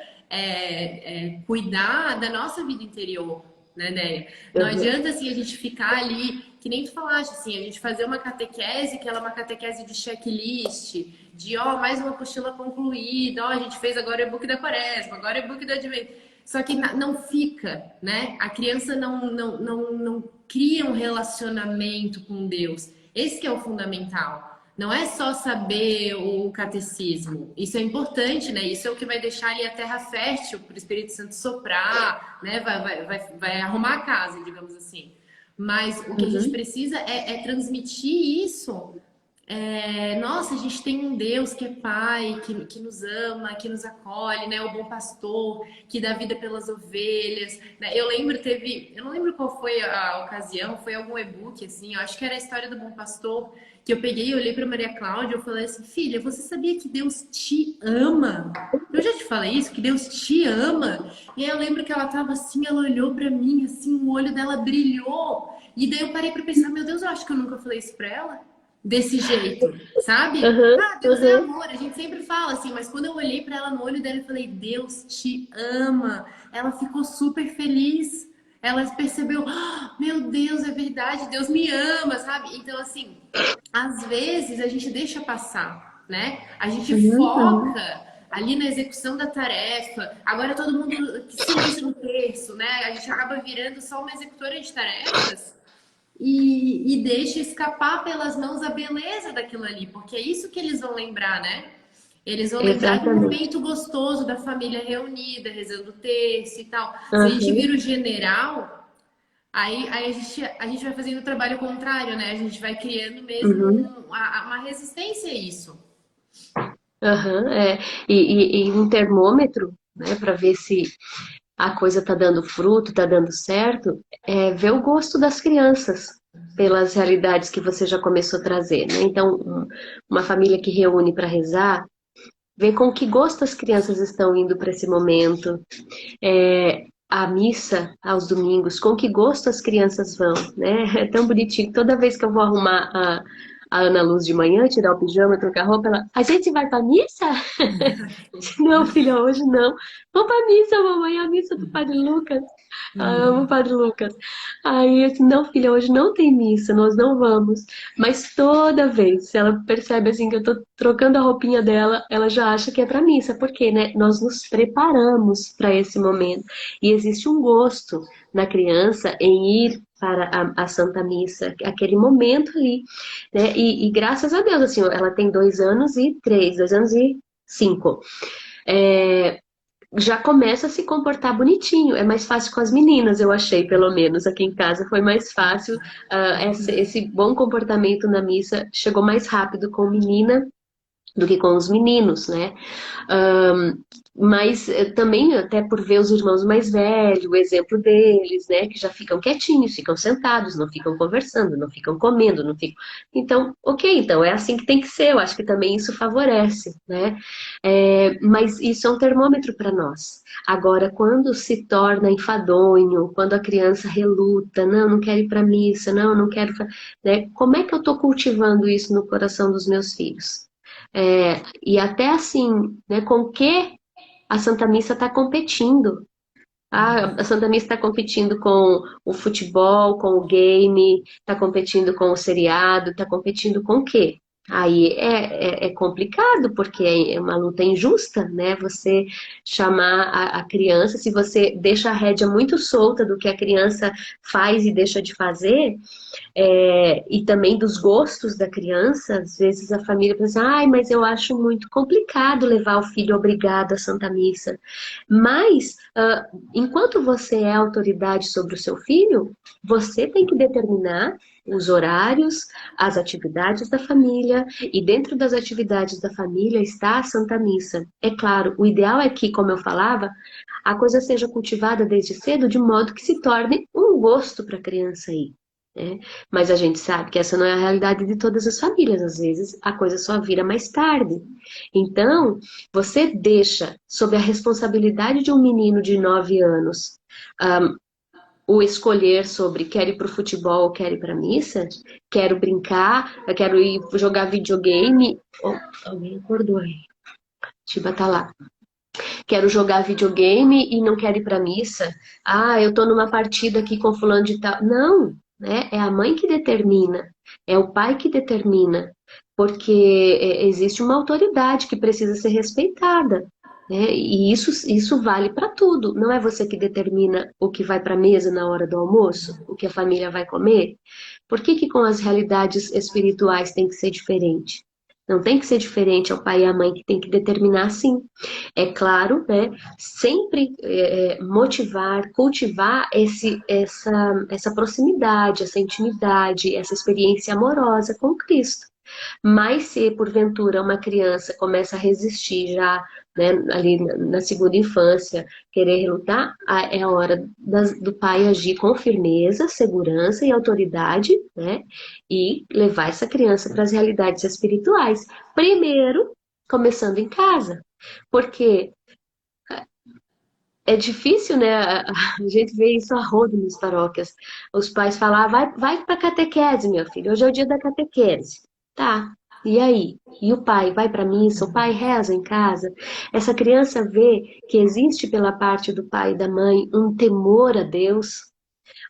cuidar da nossa vida interior, né, Néia? Não aham, adianta assim a gente ficar ali, que nem tu falaste, assim, a gente fazer uma catequese, que ela é uma catequese de checklist, de ó, mais uma apostila concluída, ó, a gente fez agora o e-book da Quaresma, agora o e-book da Advento. Só que não fica, né? A criança não cria um relacionamento com Deus. Esse que é o fundamental. Não é só saber o catecismo. Isso é importante, né? Isso é o que vai deixar ali a terra fértil para o Espírito Santo soprar, né? Vai arrumar a casa, digamos assim. Mas o que a gente uhum, precisa é transmitir isso. Nossa, a gente tem um Deus que é Pai, que nos ama, que nos acolhe, né? O bom pastor, que dá vida pelas ovelhas, né? Eu não lembro qual foi a ocasião, foi algum e-book, assim, eu acho que era a história do bom pastor, que eu peguei e olhei para Maria Cláudia, eu falei assim, filha, você sabia que Deus te ama? Eu já te falei isso, que Deus te ama? E aí eu lembro que ela tava assim, ela olhou para mim, assim, o olho dela brilhou, e daí eu parei para pensar, meu Deus, eu acho que eu nunca falei isso para ela desse jeito, sabe? aham, Ah, Deus é aham, amor, a gente sempre fala assim, mas quando eu olhei para ela no olho dela e falei, Deus te ama, ela ficou super feliz. Ela percebeu, "Ah, meu Deus, é verdade, Deus me ama, sabe? Então, assim, às vezes a gente deixa passar, né? A gente uhum, uhum. foca ali na execução da tarefa. Agora todo mundo silêncio no terço, né? A gente acaba virando só uma executora de tarefas e deixa escapar pelas mãos a beleza daquilo ali, porque é isso que eles vão lembrar, né? Eles vão lembrar do Exatamente. momento gostoso da família reunida, rezando o terço e tal. Se a gente Aham, vira o general, aí a gente vai fazendo o trabalho contrário, né? A gente vai criando mesmo uhum, uma resistência a isso. aham, é. E um termômetro, né, para ver se a coisa está dando fruto, está dando certo, é ver o gosto das crianças pelas realidades que você já começou a trazer, né? Então, uma família que reúne para rezar, ver com que gosto as crianças estão indo para esse momento, a missa aos domingos, com que gosto as crianças vão, né? É tão bonitinho. Toda vez que eu vou arrumar a Ana Luz de manhã, tirar o pijama, trocar roupa, ela, a gente vai pra missa? Não, filha, hoje não. Vamos pra missa, mamãe, a missa do Padre Lucas. Ah, eu amo o Padre Lucas. Aí eu disse, não, filha, hoje não tem missa, nós não vamos. Mas toda vez, se ela percebe assim que eu tô trocando a roupinha dela, ela já acha que é pra missa, porque, né, nós nos preparamos para esse momento. E existe um gosto na criança em ir para a Santa Missa, aquele momento ali, né? E graças a Deus, assim, ela tem 2 anos e 3, 2 anos e 5. É, já começa a se comportar bonitinho. É mais fácil com as meninas, eu achei, pelo menos aqui em casa foi mais fácil. Esse bom comportamento na missa chegou mais rápido com menina do que com os meninos, né? Um, mas também, até por ver os irmãos mais velhos, o exemplo deles, né, que já ficam quietinhos, ficam sentados, não ficam conversando, não ficam comendo, não ficam. Então, ok, então é assim que tem que ser, eu acho que também isso favorece, né? Mas isso é um termômetro para nós. Agora, quando se torna enfadonho, quando a criança reluta, não, não quero ir para missa, não, não quero. Né? Como é que eu estou cultivando isso no coração dos meus filhos? E até assim, né, com que a Santa Missa está competindo. A Santa Missa está competindo com o futebol, com o game, está competindo com o seriado, está competindo com o quê? Aí é complicado, porque é uma luta injusta, né? Você chamar a criança, se você deixa a rédea muito solta do que a criança faz e deixa de fazer, e também dos gostos da criança, às vezes a família pensa, ai, mas eu acho muito complicado levar o filho obrigado à Santa Missa. Mas, enquanto você é autoridade sobre o seu filho, você tem que determinar os horários, as atividades da família, e dentro das atividades da família está a Santa Missa. É claro, o ideal é que, como eu falava, a coisa seja cultivada desde cedo, de modo que se torne um gosto para a criança ir. Né? Mas a gente sabe que essa não é a realidade de todas as famílias. Às vezes a coisa só vira mais tarde. Então, você deixa sob a responsabilidade de um menino de 9 anos o escolher sobre quero ir para o futebol, quero ir para a missa, quero brincar, eu quero ir jogar videogame. Oh, alguém acordou aí. Tiba tá lá. Quero jogar videogame e não quero ir para missa. Ah, eu tô numa partida aqui com fulano de tal. Não, né? É a mãe que determina, é o pai que determina, porque existe uma autoridade que precisa ser respeitada. Né? E isso vale para tudo. Não é você que determina o que vai para a mesa na hora do almoço, o que a família vai comer? Por que que com as realidades espirituais tem que ser diferente? Não tem que ser diferente, é o pai e a mãe que tem que determinar sim. É claro, né? Sempre motivar, cultivar essa proximidade, essa intimidade, essa experiência amorosa com Cristo. Mas se porventura uma criança começa a resistir já, né, ali na segunda infância, querer relutar, é a hora do pai agir com firmeza, segurança e autoridade, né, e levar essa criança para as realidades espirituais. Primeiro, começando em casa, porque é difícil, né? A gente vê isso a rodo nas paróquias. Os pais falam, ah, vai para catequese, meu filho. Hoje é o dia da catequese. Tá. E aí? E o pai vai para missa? O pai reza em casa? Essa criança vê que existe pela parte do pai e da mãe um temor a Deus,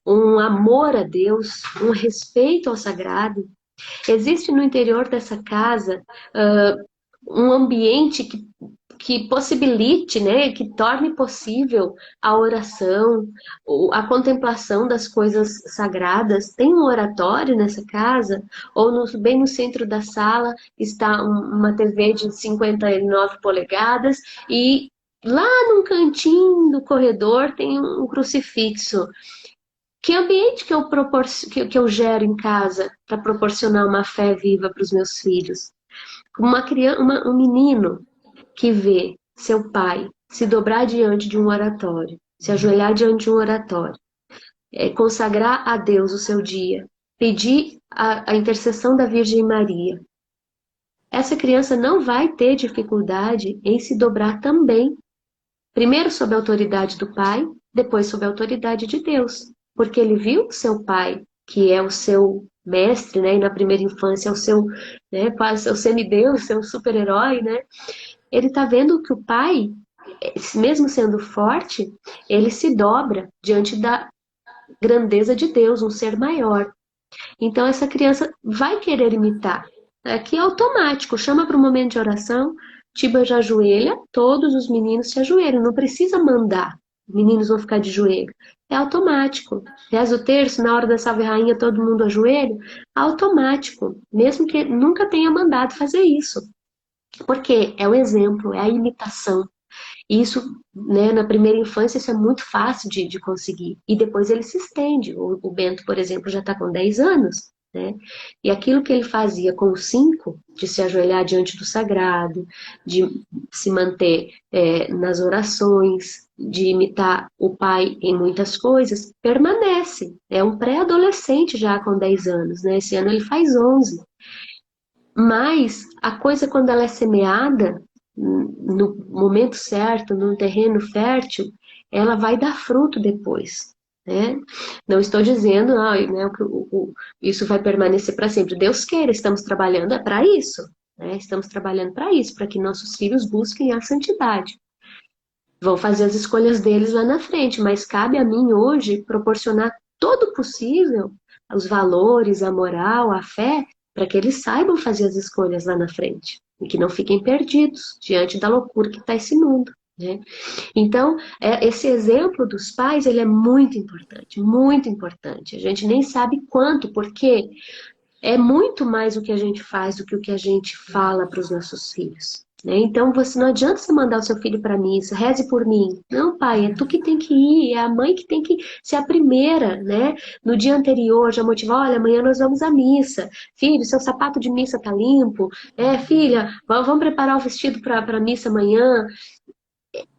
um amor a Deus, um respeito ao sagrado. Existe no interior dessa casa um ambiente que possibilite, né, que torne possível a oração, a contemplação das coisas sagradas. Tem um oratório nessa casa, ou bem no centro da sala está uma TV de 59 polegadas e lá num cantinho do corredor tem um crucifixo. Que ambiente que que eu gero em casa para proporcionar uma fé viva para os meus filhos? Uma criança, um menino que vê seu pai se dobrar diante de um oratório, se ajoelhar diante de um oratório, consagrar a Deus o seu dia, pedir a intercessão da Virgem Maria. Essa criança não vai ter dificuldade em se dobrar também, primeiro sob a autoridade do pai, depois sob a autoridade de Deus, porque ele viu seu pai, que é o seu mestre, né, e na primeira infância é o seu, né, quase o semideus, seu super-herói, né? Ele está vendo que o pai, mesmo sendo forte, ele se dobra diante da grandeza de Deus, um ser maior. Então essa criança vai querer imitar. Aqui é automático, chama para um momento de oração, Tiba já ajoelha, todos os meninos se ajoelham, não precisa mandar. Os meninos vão ficar de joelho. É automático. Reza o terço, na hora da Salve Rainha, todo mundo ajoelha. Automático. Mesmo que nunca tenha mandado fazer isso. Porque é o exemplo, é a imitação. E isso, né, na primeira infância, isso é muito fácil de conseguir. E depois ele se estende. O Bento, por exemplo, já está com 10 anos. Né? E aquilo que ele fazia com os 5, de se ajoelhar diante do sagrado, de se manter nas orações, de imitar o pai em muitas coisas, permanece. É um pré-adolescente já com 10 anos. Né? Esse ano ele faz 11. Mas a coisa, quando ela é semeada no momento certo, num terreno fértil, ela vai dar fruto depois. Né? Não estou dizendo, né, que isso vai permanecer para sempre. Deus queira, estamos trabalhando para isso. Né? Estamos trabalhando para isso, para que nossos filhos busquem a santidade. Vão fazer as escolhas deles lá na frente, mas cabe a mim hoje proporcionar todo o possível, os valores, a moral, a fé, para que eles saibam fazer as escolhas lá na frente e que não fiquem perdidos diante da loucura que está esse mundo. Né? Então, esse exemplo dos pais, ele é muito importante, muito importante. A gente nem sabe quanto, porque é muito mais o que a gente faz do que o que a gente fala para os nossos filhos. Né? Então, não adianta você mandar o seu filho para a missa, reze por mim. Não, pai, é tu que tem que ir, é a mãe que tem que ser a primeira, né? No dia anterior, já motivar, olha, amanhã nós vamos à missa. Filho, seu sapato de missa tá limpo. Filha, vamos preparar o vestido para a missa amanhã.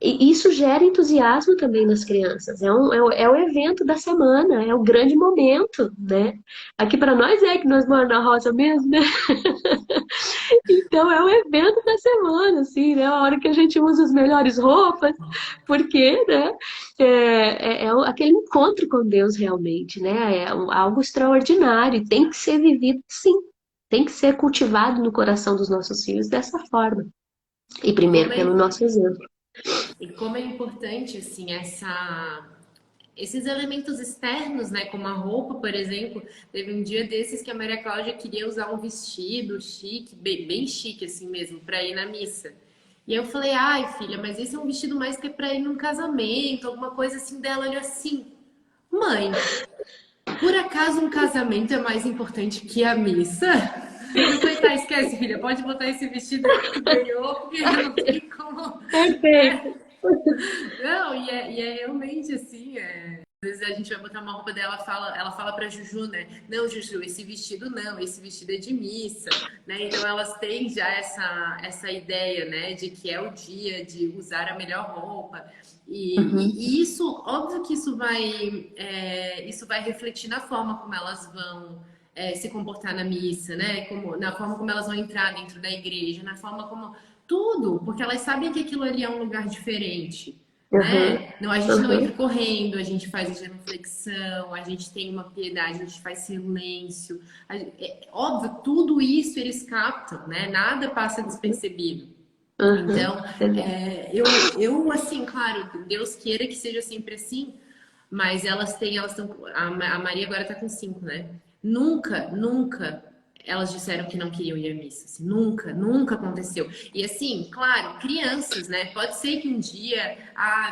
E isso gera entusiasmo também nas crianças. É o evento da semana, é o grande momento, né? Aqui para nós que nós moramos na roça mesmo, né? Então é o evento da semana, assim, né? A hora que a gente usa as melhores roupas, porque, né? aquele encontro com Deus realmente, né? Algo extraordinário, e tem que ser vivido sim, tem que ser cultivado no coração dos nossos filhos dessa forma. E E como primeiro é, pelo nosso exemplo. e como é importante, assim, esses elementos externos, né? Como a roupa, por exemplo. Teve um dia desses que a Maria Cláudia queria usar um vestido chique, bem chique, assim mesmo, para ir na missa. E eu falei, ai, filha, mas esse é um vestido mais que é pra ir num casamento, alguma coisa assim dela. Olha assim, mãe, por acaso um casamento é mais importante que a missa? Eu falei, tá, esquece, filha, pode botar esse vestido aí que tu ganhou, porque não tem como, né? Perfeito. Não, e é realmente assim, às vezes a gente vai botar uma roupa dela, ela fala pra Juju, né? Não, Juju, esse vestido não, esse vestido é de missa, né? Então elas têm já essa ideia, né, de que é o dia de usar a melhor roupa. E, Uhum, e isso, óbvio que isso vai refletir na forma como elas vão se comportar na missa, né? Na forma como elas vão entrar dentro da igreja, na forma como tudo, porque elas sabem que aquilo ali é um lugar diferente, uhum, né? Não, a gente não entra uhum, correndo, a gente faz a genuflexão, a gente tem uma piedade, a gente faz silêncio. Óbvio, tudo isso eles captam, né? Nada passa despercebido. uhum. Então, Exato. eu assim, claro, Deus queira que seja sempre assim, mas elas estão, a Maria agora tá com 5, né? Nunca elas disseram que não queriam ir à missa, assim, nunca aconteceu. E assim, claro, crianças, né? Pode ser que um dia,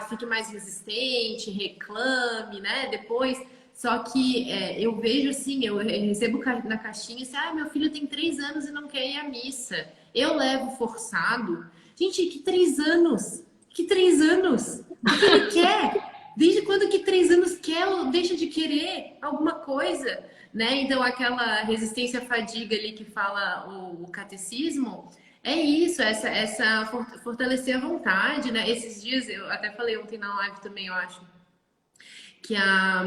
fique mais resistente, reclame, né? Depois, só que eu vejo assim, eu recebo na caixinha assim, meu filho tem 3 anos e não quer ir à missa. Eu levo forçado. Gente, que 3 anos? Que 3 anos? O que que ele quer? Desde quando que 3 anos quer ou deixa de querer alguma coisa, né? Então, aquela resistência à fadiga ali que fala o catecismo, é isso, essa fortalecer a vontade, né? Esses dias, eu até falei ontem na live também, eu acho, que a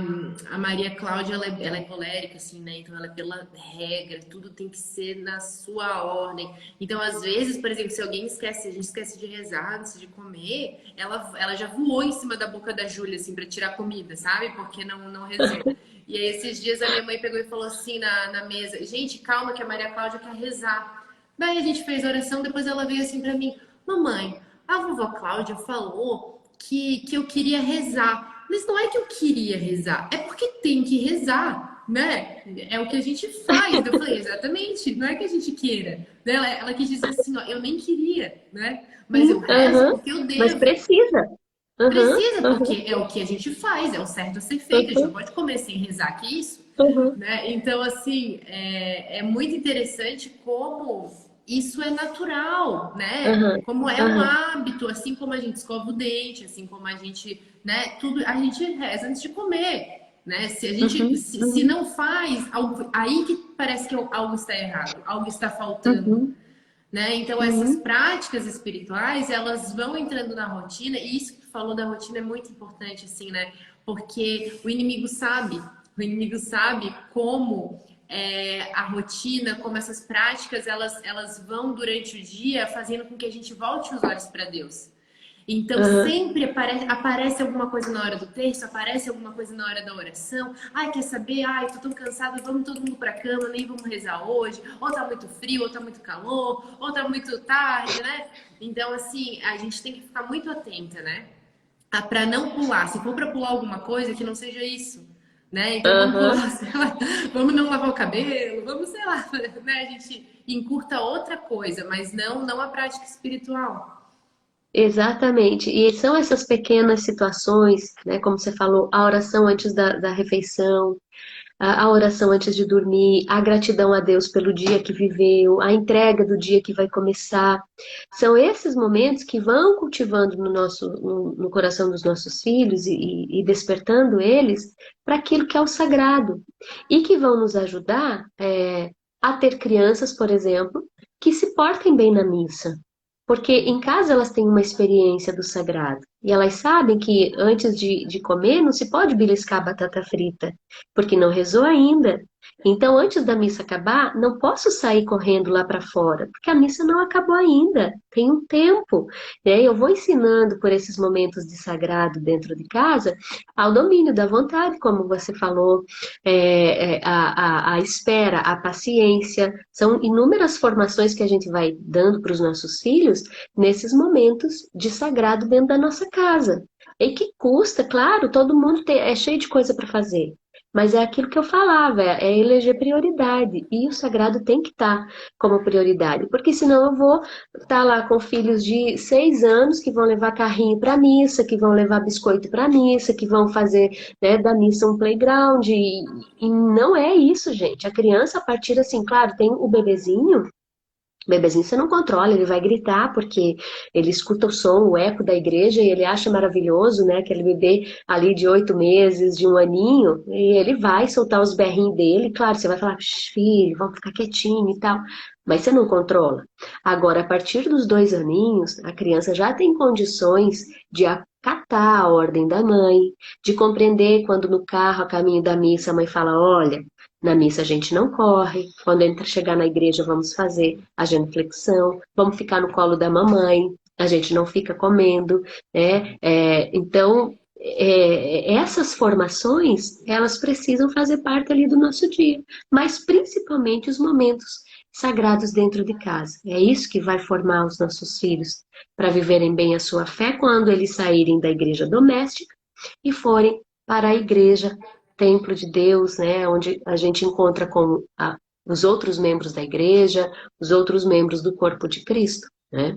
Maria Cláudia, ela é colérica, assim, né? Então, ela é pela regra, tudo tem que ser na sua ordem. Então, às vezes, por exemplo, se alguém esquece, a gente esquece de rezar antes de comer, ela já voou em cima da boca da Júlia, assim, pra tirar comida, sabe? Porque não rezou. E aí, esses dias, a minha mãe pegou e falou assim na mesa: gente, calma, que a Maria Cláudia quer rezar. Daí a gente fez a oração, depois ela veio assim pra mim: mamãe, a vovó Cláudia falou que eu queria rezar. Mas não é que eu queria rezar, é porque tem que rezar, né? É o que a gente faz. Eu falei, exatamente, não é que a gente queira. Ela quis dizer assim, ó, eu nem queria, né? Mas eu Sim, rezo uhum. porque eu Mas devo. precisa. Uhum, Precisa, uhum, porque é o que a gente faz, é o certo a ser feito. A gente não uhum, pode comer sem rezar, que isso? uhum, Né? Então, assim, é muito interessante como isso é natural, né? uhum, Como é um uhum, hábito, assim como a gente escova o dente, assim como a gente, né? Tudo a gente reza antes de comer, né? Se a gente, uhum, se uhum, não faz, aí que parece que algo está errado, algo está faltando, uhum, né? Então essas uhum, práticas espirituais, elas vão entrando na rotina, e isso que tu falou da rotina é muito importante, assim, né? Porque o inimigo sabe como a rotina, como essas práticas, elas vão durante o dia fazendo com que a gente volte os olhos para Deus. Então, uhum, sempre aparece alguma coisa na hora do texto, aparece alguma coisa na hora da oração. Ai, quer saber? Ai, tô tão cansada, vamos todo mundo pra cama, nem vamos rezar hoje. Ou tá muito frio, ou tá muito calor, ou tá muito tarde, né? Então, assim, a gente tem que ficar muito atenta, né? Pra não pular. Se for pra pular alguma coisa, que não seja isso. Né? Então vamos uhum. pular, sei lá, vamos não lavar o cabelo, vamos, sei lá, né? A gente encurta outra coisa, mas não a prática espiritual. Exatamente. E são essas pequenas situações, né? Como você falou, a oração antes da refeição, a oração antes de dormir, a gratidão a Deus pelo dia que viveu, a entrega do dia que vai começar. São esses momentos que vão cultivando no coração dos nossos filhos e despertando eles para aquilo que é o sagrado. E que vão nos ajudar, a ter crianças, por exemplo, que se portem bem na missa. Porque em casa elas têm uma experiência do sagrado. E elas sabem que antes de comer não se pode beliscar batata frita, porque não rezou ainda. Então, antes da missa acabar, não posso sair correndo lá para fora, porque a missa não acabou ainda. Tem um tempo, né? Eu vou ensinando por esses momentos de sagrado dentro de casa ao domínio da vontade, como você falou, a espera, a paciência. São inúmeras formações que a gente vai dando para os nossos filhos nesses momentos de sagrado dentro da nossa casa. E que custa, claro, todo mundo é cheio de coisa para fazer. Mas é aquilo que eu falava, é eleger prioridade. E o sagrado tem que estar como prioridade. Porque senão eu vou estar lá com filhos de 6 anos que vão levar carrinho para missa, que vão levar biscoito para missa, que vão fazer, né, da missa um playground. E não é isso, gente. A criança, a partir assim, claro, tem o bebezinho. Bebezinho você não controla, ele vai gritar porque ele escuta o som, o eco da igreja e ele acha maravilhoso, né? Aquele bebê ali de 8 meses, de um aninho, e ele vai soltar os berrinhos dele. Claro, você vai falar, filho, vamos ficar quietinho e tal, mas você não controla. Agora, a partir dos 2 aninhos, a criança já tem condições de acatar a ordem da mãe, de compreender quando no carro, a caminho da missa, a mãe fala: olha. Na missa a gente não corre. Quando entra chegar na igreja, vamos fazer a genuflexão, vamos ficar no colo da mamãe, a gente não fica comendo, né? Então, essas formações, elas precisam fazer parte ali do nosso dia, mas principalmente os momentos sagrados dentro de casa. É isso que vai formar os nossos filhos para viverem bem a sua fé quando eles saírem da igreja doméstica e forem para a igreja, templo de Deus, né, onde a gente encontra com os outros membros da igreja, os outros membros do corpo de Cristo, né?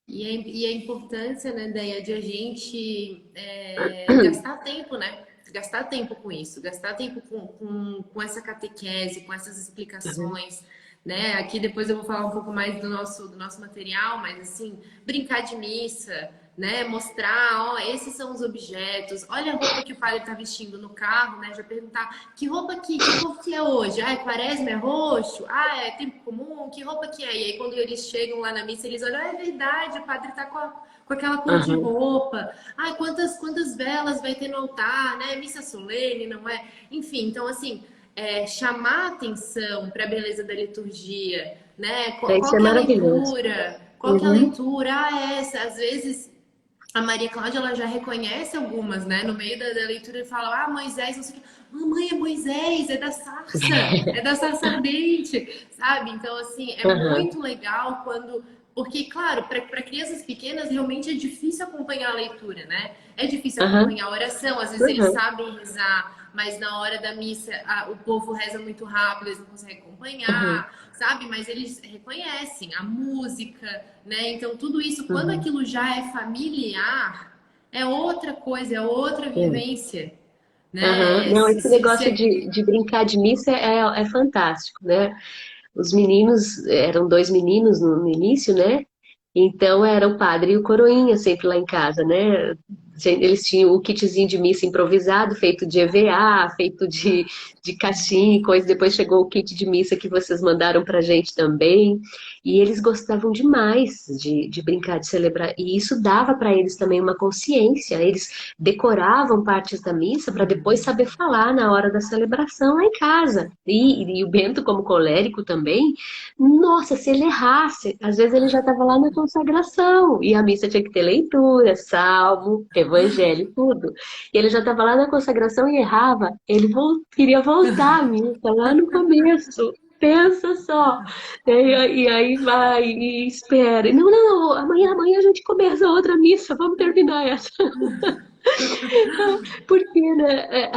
E a importância, né, Deia, de a gente gastar tempo, né? Gastar tempo com isso, gastar tempo com essa catequese, com essas Uhum, explicações, né? Aqui depois eu vou falar um pouco mais do nosso material, mas assim, brincar de missa, né? Mostrar, ó, esses são os objetos, olha a roupa que o padre está vestindo no carro, né? Já perguntar que roupa que cor que é hoje? Ah, é quaresma, é roxo? Ah, é tempo comum? Que roupa que é? E aí quando eles chegam lá na missa, eles olham, ah, é verdade, o padre tá com aquela cor de uhum, roupa. Ai, quantas velas vai ter no altar, né? Missa solene, não é? Enfim, então assim, chamar atenção para a beleza da liturgia, né? isso Qual é que é a maravilhoso. leitura? Qual que é a Uhum, leitura? Ah, essa. Às vezes a Maria Cláudia ela já reconhece algumas, né? No meio da leitura ele fala, ah, Moisés, não sei o que. Mamãe, é Moisés, é da sarça ardente, sabe? Então, assim, é uhum, muito legal quando. Porque, claro, para crianças pequenas realmente é difícil acompanhar a leitura, né? É difícil uhum, acompanhar a oração, às vezes eles uhum, sabem rezar, mas na hora da missa o povo reza muito rápido, eles não conseguem uhum, acompanhar, sabe? Mas eles reconhecem a música, né? Então, tudo isso, quando uhum. aquilo já é familiar, é outra coisa, é outra É. vivência, Uhum. né? Não, esse negócio de brincar de missa é fantástico, né? Os meninos, eram 2 meninos no início, né? Então era o padre e o coroinha sempre lá em casa, né? Eles tinham o kitzinho de missa improvisado, feito de EVA, feito de caixinha e coisa. Depois chegou o kit de missa que vocês mandaram pra gente também. E eles gostavam demais de brincar, de celebrar. E isso dava para eles também uma consciência. Eles decoravam partes da missa para depois saber falar na hora da celebração lá em casa. E o Bento, como colérico também, nossa, se ele errasse, às vezes ele já estava lá na consagração, e a missa tinha que ter leitura, salmo, evangelho, tudo. E ele já estava lá na consagração e errava, ele queria voltar à missa, lá no começo. Pensa só. E aí vai e espera. Não, não, amanhã a gente começa outra missa, vamos terminar essa. Porque, né,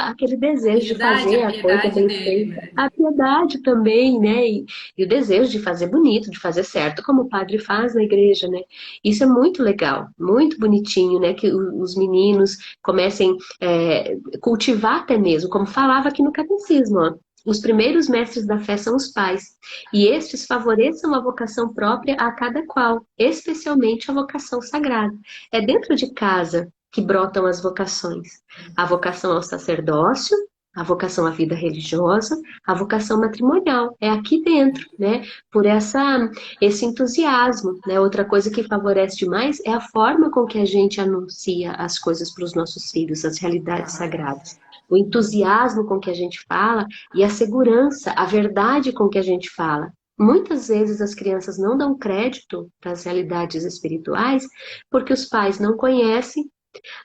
aquele desejo de fazer A a coisa piedade bem dele, feita, né? a piedade também, né? E o desejo de fazer bonito, de fazer certo, como o padre faz na igreja, né? Isso é muito legal, muito bonitinho, né? Que os meninos comecem cultivar até mesmo, como falava aqui no catecismo, ó. Os primeiros mestres da fé são os pais, e estes favoreçam a vocação própria a cada qual, especialmente a vocação sagrada. É dentro de casa que brotam as vocações. A vocação ao sacerdócio, A vocação à vida religiosa, a vocação matrimonial, é aqui dentro, né? Por esse entusiasmo, né? Outra coisa que favorece demais é a forma com que a gente anuncia as coisas para os nossos filhos, as realidades Claro. sagradas. O entusiasmo com que a gente fala e a segurança, a verdade com que a gente fala. Muitas vezes as crianças não dão crédito para as realidades espirituais porque os pais não conhecem,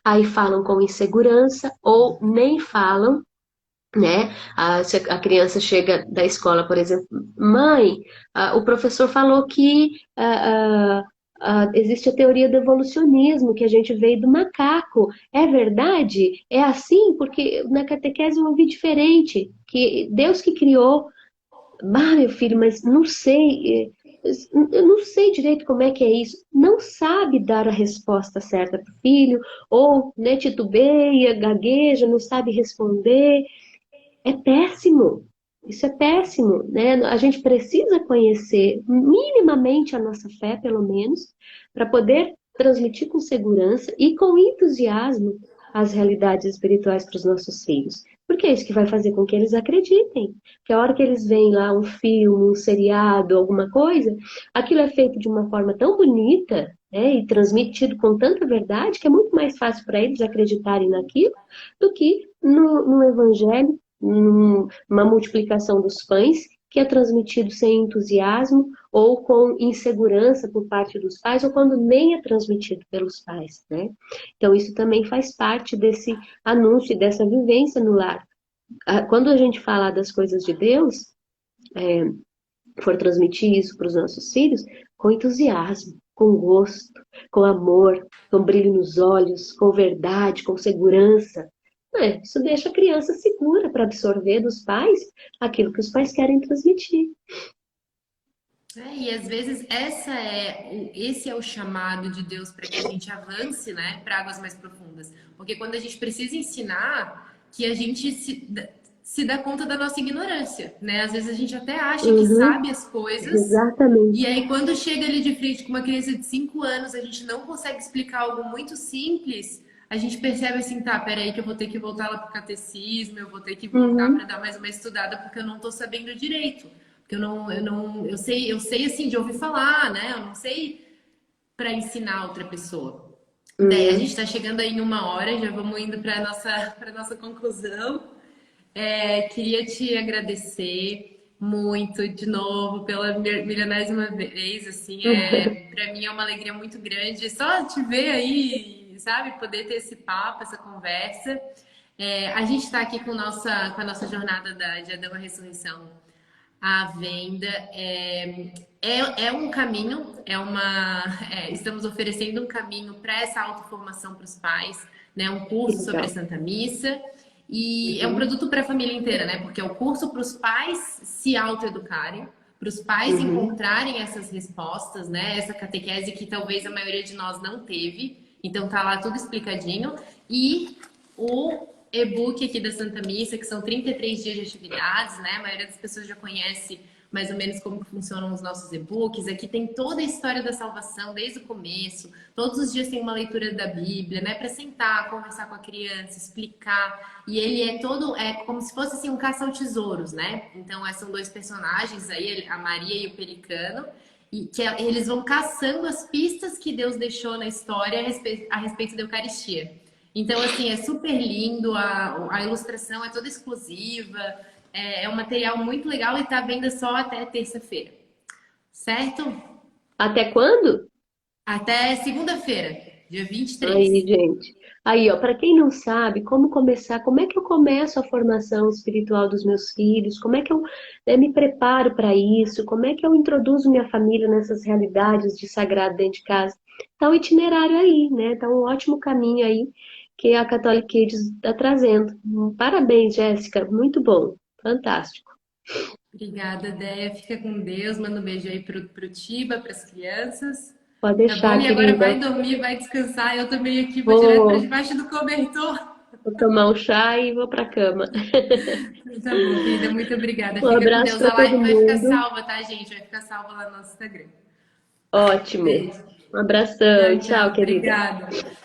aí falam com insegurança ou nem falam, né? Se a criança chega da escola, por exemplo, mãe, o professor falou que existe a teoria do evolucionismo, que a gente veio do macaco. É verdade? É assim? Porque na catequese eu ouvi diferente, que Deus que criou. Ah, meu filho, mas não sei, eu não sei direito como é que é isso. Não sabe dar a resposta certa para o filho, ou né, titubeia, gagueja, não sabe responder. É péssimo. Isso é péssimo, né? A gente precisa conhecer minimamente a nossa fé, pelo menos, para poder transmitir com segurança e com entusiasmo as realidades espirituais para os nossos filhos. Porque é isso que vai fazer com que eles acreditem. Que a hora que eles veem lá um filme, um seriado, alguma coisa, aquilo é feito de uma forma tão bonita, né, e transmitido com tanta verdade, que é muito mais fácil para eles acreditarem naquilo do que no evangelho, uma multiplicação dos pães que é transmitido sem entusiasmo ou com insegurança por parte dos pais, ou quando nem é transmitido pelos pais, né? Então, isso também faz parte desse anúncio, dessa vivência no lar. Quando a gente fala das coisas de Deus, for transmitir isso para os nossos filhos, com entusiasmo, com gosto, com amor, com brilho nos olhos, com verdade, com segurança. Isso deixa a criança segura para absorver dos pais aquilo que os pais querem transmitir. E às vezes esse é o chamado de Deus para que a gente avance, né, para águas mais profundas. Porque quando a gente precisa ensinar, que a gente se dá conta da nossa ignorância, né? Às vezes a gente até acha que Uhum, sabe as coisas, e exatamente. aí quando chega ali de frente com uma criança de 5 anos, a gente não consegue explicar algo muito simples, a gente percebe assim, tá, peraí que eu vou ter que voltar lá pro catecismo, eu vou ter que voltar para Uhum, dar mais uma estudada porque eu não tô sabendo direito. Porque eu sei assim de ouvir falar, né? Eu não sei para ensinar outra pessoa. Daí a gente uhum. está chegando aí em 1 hora, já vamos indo para nossa conclusão. Queria te agradecer muito de novo pela milionésima vez, assim, para mim é uma alegria muito grande só te ver aí, sabe, poder ter esse papo, essa conversa. A gente está aqui com a nossa jornada de Adão à Ressurreição à venda. É um caminho, estamos oferecendo um caminho para essa autoformação para os pais, né? Um Que curso sobre a legal. Santa Missa. E é um Uhum, produto para a família inteira, né? Porque é o curso para os pais se autoeducarem, para os pais uhum. encontrarem essas respostas, né? Essa catequese que talvez a maioria de nós não teve. Então tá lá tudo explicadinho. E o e-book aqui da Santa Missa, que são 33 dias de atividades, né? A maioria das pessoas já conhece mais ou menos como funcionam os nossos e-books. Aqui tem toda a história da salvação desde o começo. Todos os dias tem uma leitura da Bíblia, né? Para sentar, conversar com a criança, explicar. E ele é como se fosse assim um caça ao tesouros, né? Então, são dois personagens aí, a Maria e o Pelicano. E eles vão caçando as pistas que Deus deixou na história a respeito da Eucaristia. Então, assim, é super lindo, a ilustração é toda exclusiva, um material muito legal e tá à venda só até terça-feira, certo? Até quando? Até segunda-feira, dia 23. Aí, gente. Aí, ó, para quem não sabe como começar, como é que eu começo a formação espiritual dos meus filhos? Como é que eu, né, me preparo para isso? Como é que eu introduzo minha família nessas realidades de sagrado dentro de casa? Tá um itinerário aí, né? Tá um ótimo caminho aí que a Catholic Kids está trazendo. Parabéns, Jéssica. Muito bom. Fantástico. Obrigada, Déia. Fica com Deus. Manda um beijo aí pro Tiba, pras crianças. Pode Tá bom? deixar, E agora vai querida. dormir, vai descansar. Eu também aqui vou direto para Vou, debaixo do cobertor. vou tomar um chá e vou para cama. Tá bom, querida. Muito obrigada. Um Fica com abraço Deus. para A todo live vai ficar mundo. salva, tá, gente? Vai ficar salva lá no nosso Instagram. Ótimo. Beijo. Um abração. Tchau, Tchau, tchau. querida. Obrigada.